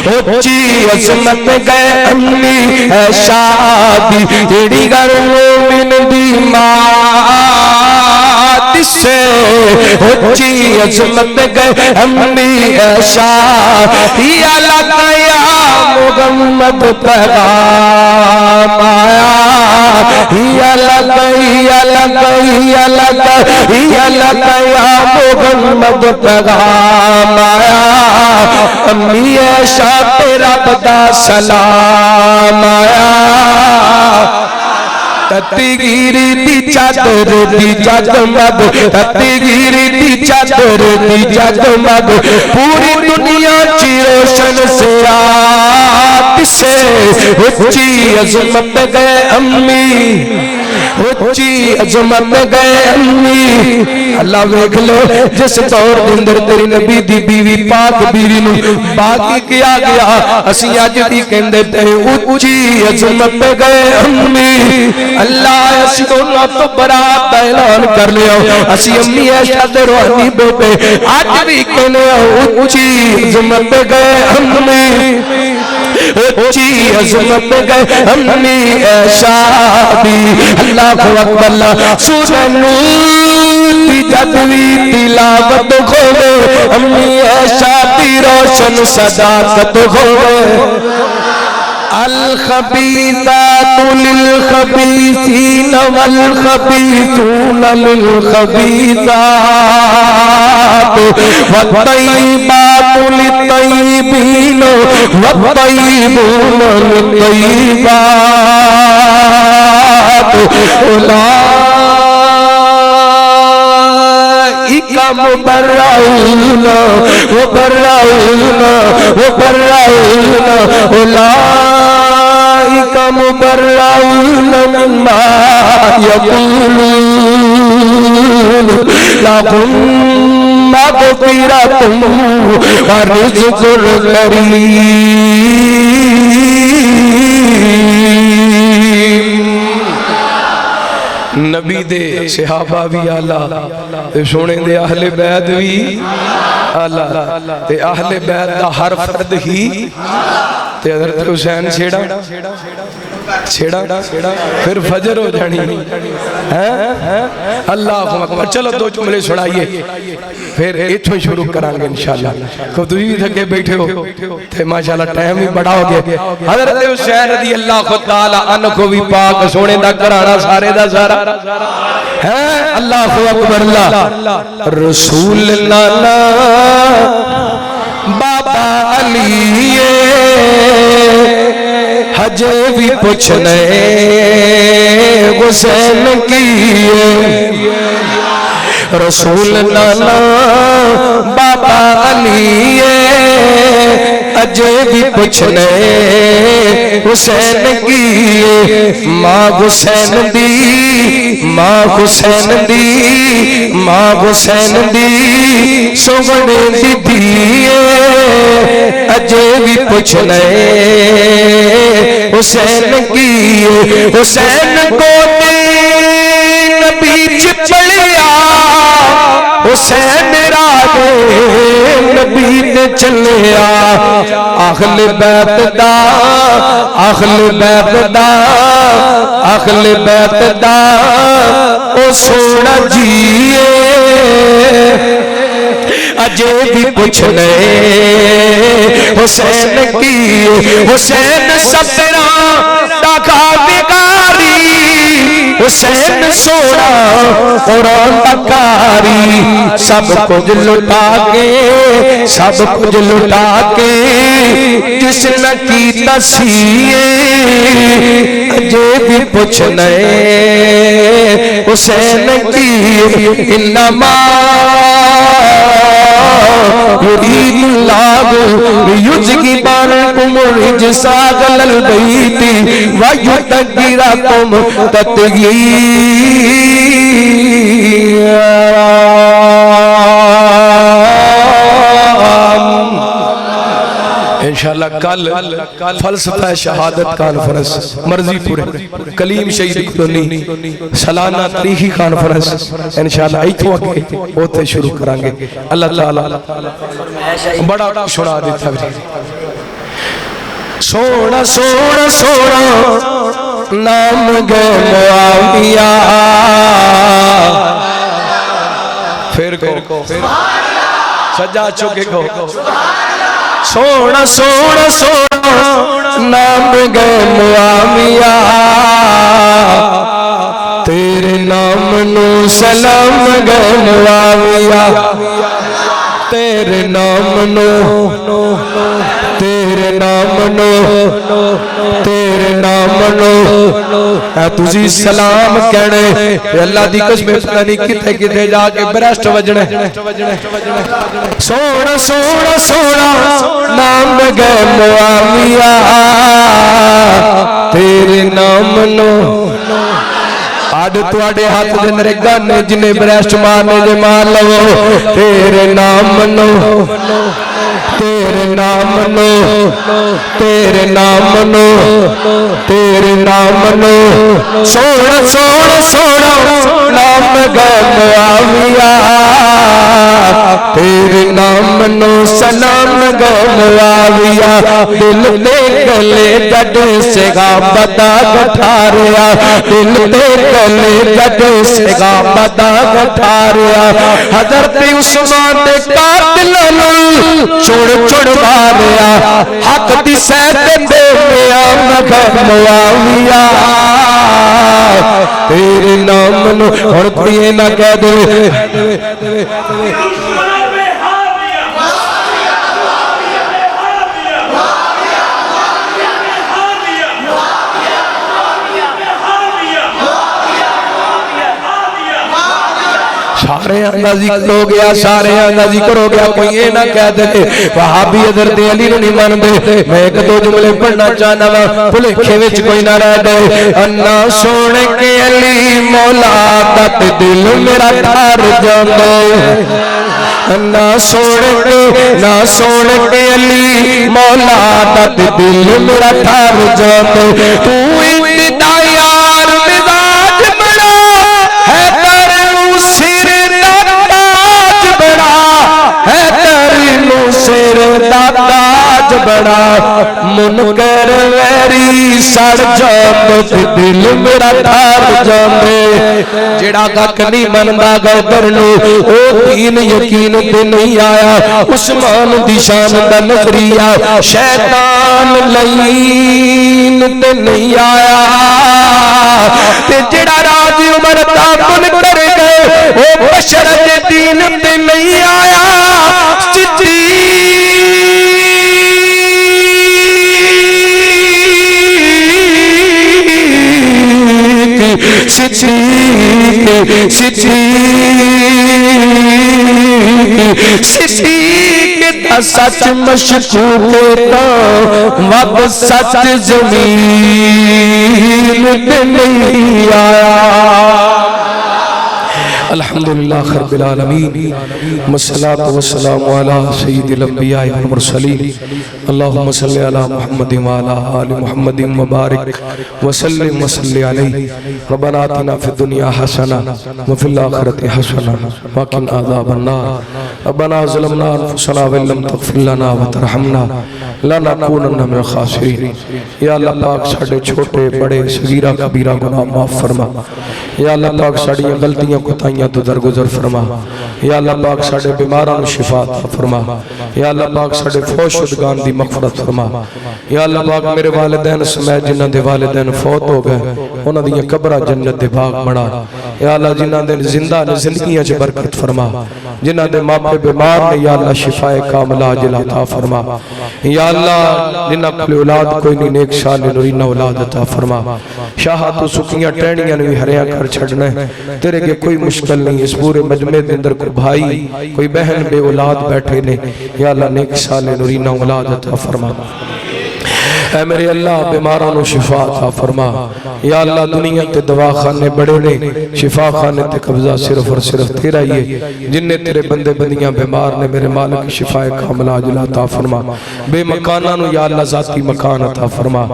اونچی عظمت میں گئے امی ہے شادی تیری گھر مومن دی ماں سے. اونچی عظمت میں گئے امی ہے شادی. اللہ یا محمد پیغام آیا، یا محمد پیغام آیا. امی عائشہ تیرا بدا سلام آیا. تتی گیری دی چادر دی جگمگ، تتی گیری دی چادر دی جگمگ، پوری دنیا چی روشن سے سے. اونچی عظمت میں گئے امی، اونچی عظمت میں گئے امی. اللہ ویکھ لو جس دور دے اندر تیری نبی دی بیوی پاک بیوی نو باقی کیا گیا، اسی اج بھی کہندے تے اونچی عظمت میں گئے امی. اللہ اسی دونوں تو برات دا اعلان کر لیا. اسی امی عائشہ دے روحانی بیٹے اج بھی کہنے اونچی عظمت میں گئے امی، اونچی عظمت میں گئے امی عائشہ بھی. اللہ اکبر. سورہ نور دی جدوی تلاوت کھولے امی عائشہ دی روشن صداقت کھولے. الخبيثات للخبيثين والخبيثون للخبيثات والطيبات للطيبين والطيبون للطيبات أولئك مبرؤون أولئك مبرؤون مما يقولون لهم مغفرة ورزق كريم. نبی دے صحابہ بھی آلہ تے سونے دے اہل بیت بھی آلہ تے اہل بیت دا ہر فرد ہی تے حضرت حسین چھیڑا پھر فجر ہو جانی. اللہ اکبر. چلو دو جملے سنائیے پھر اتھو شروع کرانگے انشاءاللہ. کو تو بھی تھکے بیٹھے ہو تے ماشاءاللہ ٹائم بھی بڑا ہو گیا. حضرت حسین رضی اللہ تعالی عنہ کو بھی پاک سونے دا کرانا سارے دا سارا ہے. اللہ اکبر. اللہ رسول نانا بابا علی حجے بھی پوچھنے حسین کی رسول نانا بابا علی اجے بھی پوچھنے حسین کی ماں حسین دی سونے دی دیئے اجے بھی پوچھنے حسین کی حسین کو نبی چپڑیا حسین راجے نبی نے چلیا اہل بیت دا او سونا جیے اجے بھی پوچھنے حسین کی حسین سترہ ٹاکا بگاری حسین سونا قرآن تکاری سب کچھ لٹا کے جس نے کی تسیے اجے بھی پوچھنے حسین کی انما يريد الله ليذهب عنكم الرجس أهل البيت ويطهركم تطهيرا. انشاءاللہ کل فلسفہ شہادت کانفرنس مرضی پورے کلیم شہید کلونی سالانہ تاریخی کانفرنس انشاءاللہ ایتھو آگے ہوتے شروع کرانگے. اللہ تعالیٰ بڑا سنا دیتا ہے. سونا سونا سونا نام گے معاویہ پھر کو سجا چکے کو سونا سونا سونا نام گے معاویہ تیرے نام نو سلام گے معاویہ تیرے نام نو اے تجھی سلام کہنے اللہ دی قسم پتہ نہیں کتے کتے جا کے برشت وجنے. سونا سونا سونا نام گے معاویہ تیرے نام نو آج تواڈے ہاتھ دے میرے گانے جنہیں برشت مارنے جے مار لو تیرے نام نو سونا سونا سونا نام گے معاویہ تیرے نام نو سلام گے معاویہ دل دے گلے جد سے غابدہ گٹھاریا دل دے گلے جد سے غابدہ گٹھاریا حضرت عثمان دے قاتل چھوڑ ماریا حق دی سید دے میاں لکھا معاویہ تیرے نام نو ہن کوئی نہ کہہ دے سارے اندہ ذکر ہو گیا سارے اندہ ذکر ہو گیا کوئی یہ نہ کہہ دے وہابی حضرت علی نو نہیں مان دے میں ایک دو جملے پڑھنا چاہنا وا بھلکھے وچ کوئی نہ رہ دے انا سوڑ کے علی مولا تت دل میرا ٹھار جاندے انا سوڑ کے علی مولا تت دل میرا ٹھار جاندے تو ابتدا یار مزاج بڑا ہے تر سر سر دا تاج بڑا منکر ویری سڑ جاندے دل میرا ٹھار جاندے جڑا گک نہیں مندا گدر نو او دین یقین تے نہیں آیا عثمان دی شان دا نظریہ شیطان لعین تے نہیں آیا تے جڑا راج عمر تعامل کر گئے او بشر دے دین تے نہیں آیا صدیق دا سچ مشکوک تا وقت سچ زمین تے نہیں آیا الحمدللہ رب العالمین والصلاة والسلام علی سید الانبیاء والمرسلین اللہم صلی علی محمد وعلی آل محمد مبارک وسلم وصلی علیہ ربنا آتنا فی الدنیا حسنہ وفی الآخرت حسنہ وقنا عذاب النار ربنا ظلمنا انفسنا ولم تغفر لنا وترحمنا لنکونن من الخاسرین یا اللہ پاک ساڑھے چھوٹے بڑے صغیرہ کبیرہ گناہ معاف فرما یا اللہ پاک ساڑھی غلطیاں کوتاہیاں تو درگزر فرما یا اللہ پاک ساڑھے بیماران شفا عطا فرما یا اللہ پاک ساڑھے فوت شدگان دی مغفرت فرما یا اللہ پاک میرے والدین سمیت جنہ دے والدین فوت ہو گئے انہ دی قبرہ جنت دے باغ بڑا یا اللہ جنہ دے زندہ نے زندگیاں چے برکت فرما جنہ دے ماں پہ بیمار نے یا اللہ شفا کاملہ عاجل عطا فرما یا اللہ جنہ کل اولاد کوئی نہیں نیک شال نورینہ اولاد عطا فرما شاہ تو سکیاں ٹینیاں نوی ہریاں کر چھڑنے تیرے کے کوئی مشکل نہیں اس پورے مجمع دے اندر کوئی بھائی کوئی بہن بے اولاد بیٹھے نے یا اللہ نیک سال نورینہ اولاد عطا فرما اے میرے اللہ بیمارانو شفا عطا فرما یا اللہ دنیا تے دوا خانے بڑے نے شفا خانے تے قبضہ صرف اور صرف تیرا ہی ہے جن نے تیرے بندے بندیاں بیمار نے میرے مالک شفا کاملہ عاجل عطا فرما بے مکانانو یا اللہ ذاتی مکان عطا فرما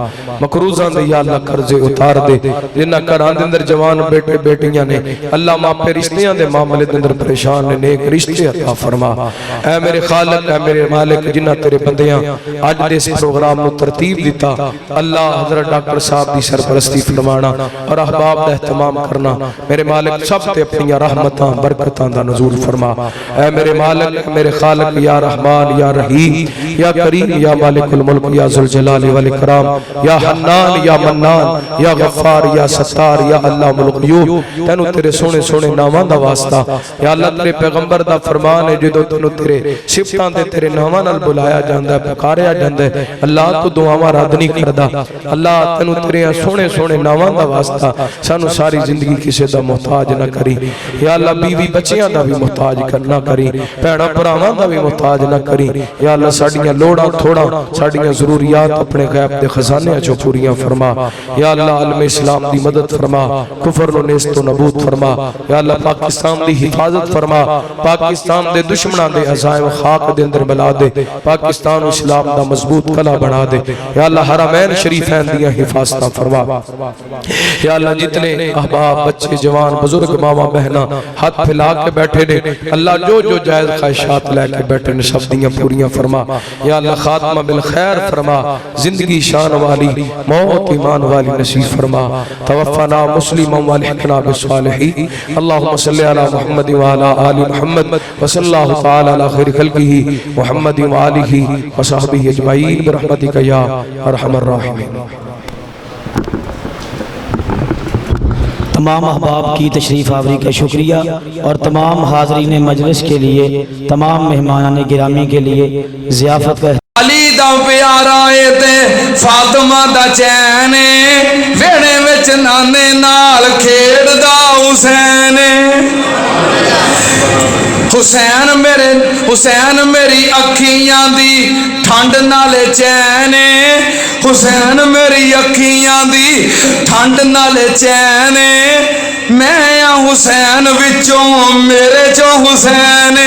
مقروضاں دے یا اللہ قرض اتار دے جنہ گھراں دے اندر جوان بیٹے بیٹیاں نے اللہ ماں پہ رشتیاں دے معاملے دے اندر پریشان نے نیک رشتے عطا فرما اے میرے خالق اے میرے مالک جنہ تیرے بندیاں آج دے اس پروگرام نو ترتیب دیتا اللہ حضرت ڈاکٹر صاحب دی سرپرستی فرمانا اور احباب دا اہتمام کرنا میرے مالک سب تے اپنی رحمتاں برکتاں دا نزول فرما اے میرے مالک اے میرے خالق یا رحمان یا رحیم یا کریم یا مالک الملک یا ذوالجلال والاکرام یا حنان یا منان یا غفار یا ستار یا اللہ ملقیوم تینو تیرے سونے سونے نامان دا واسطہ یا اللہ تیرے پیغمبر دا فرمان ہے جدو تینو تیرے صفتان دے تیرے نامان نال بلایا جاندہ ہے پکاریا جاندہ ہے اللہ تو دعا رد نہیں کردہ اللہ تینو تیرے سونے سونے نامان دا واسطہ سانو ساری زندگی کسے دا محتاج نہ کری یا اللہ بیوی بچیاں دا بھی محتاج نہ کری پیڑا پرامان دا بھی محتاج نہ کری یا اللہ ساڑیاں لوڑا تھوڑا ساڑیاں ضروریات اپنے غیب دے خزانے جو پوریاں فرما یا اللہ عالم اسلام دی مدد فرما کفر و نیست و نبود فرما یا اللہ پاکستان دی حفاظت فرما پاکستان دے دشمنان دے عزائم خاک دے اندر بلا دے پاکستان و اسلام دا مضبوط کلا بنا دے یا اللہ حرمین شریفین دیا حفاظتہ فرما یا اللہ جتنے احباب بچے جوان بزرگ ماما بہنا ہاتھ پھیلا کے بیٹھے نے اللہ جو جائز خواہشات لے کے بیٹھے نے سب دیاں پوریاں فرما یا اللہ خاتمہ بالخیر فرما زندگی شان والی موت ایمان والی نصیب فرما توفنا مسلما والحقنا بالصالحین اللہم صلی علی محمد وعلی آل محمد وصلی اللہ تعالی علی خیر خلقہ محمد وآلہ وصحبہ اجمعین برحمتک یا ارحم الراحمین تمام احباب کی تشریف آوری کا شکریہ اور تمام حاضرین مجلس کے لیے، تمام مہمانان گرامی کے لیے ضیافت کا علی دا پیارا اے تے فاطمہ دا چین ویڑے وچ نانے نال کھیڑ دا حسین حسین میری اکھیاں دی ٹھنڈ نالے چین حسین میری اکھیاں دی ٹھنڈ نالے چین میں حسین وچوں میرے چوں حسین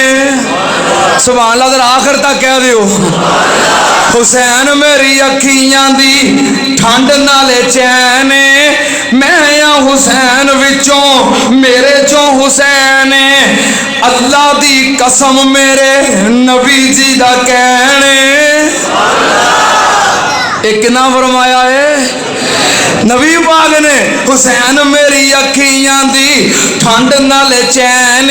سبحان اللہ ذرا آخر تک کہہ دیو حسین میری اکھیاں دی ٹھنڈ نالے چین میں حسین وچوں میرے چوں حسین اللہ دی قسم میرے نبی جی دا کہنے ایک نہ فرمایا ہے نبی پاک نے حسین میری اکھیاں دی ٹھنڈ نالے چین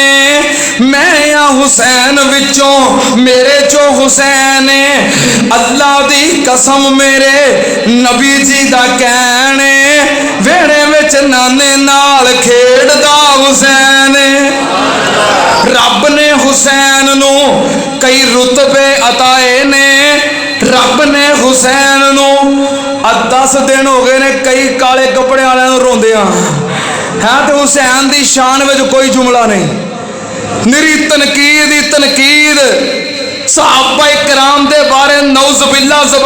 میں حسین وچوں میرے چو حسین اللہ دی قسم میرے نبی جی دا کہنے ویڑے وچ نانے نال کھیڑ دا حسین رب نے حسین نو کئی رتبے عطائے نے رب نے حسین نو 10 دن ہو گئے نے کئی کالے کپڑے والے روندیاں ہے تو حسین دی شان وچ کوئی جملہ نہیں نری تنقید صحابہ کرام دے بارے نعوذ باللہ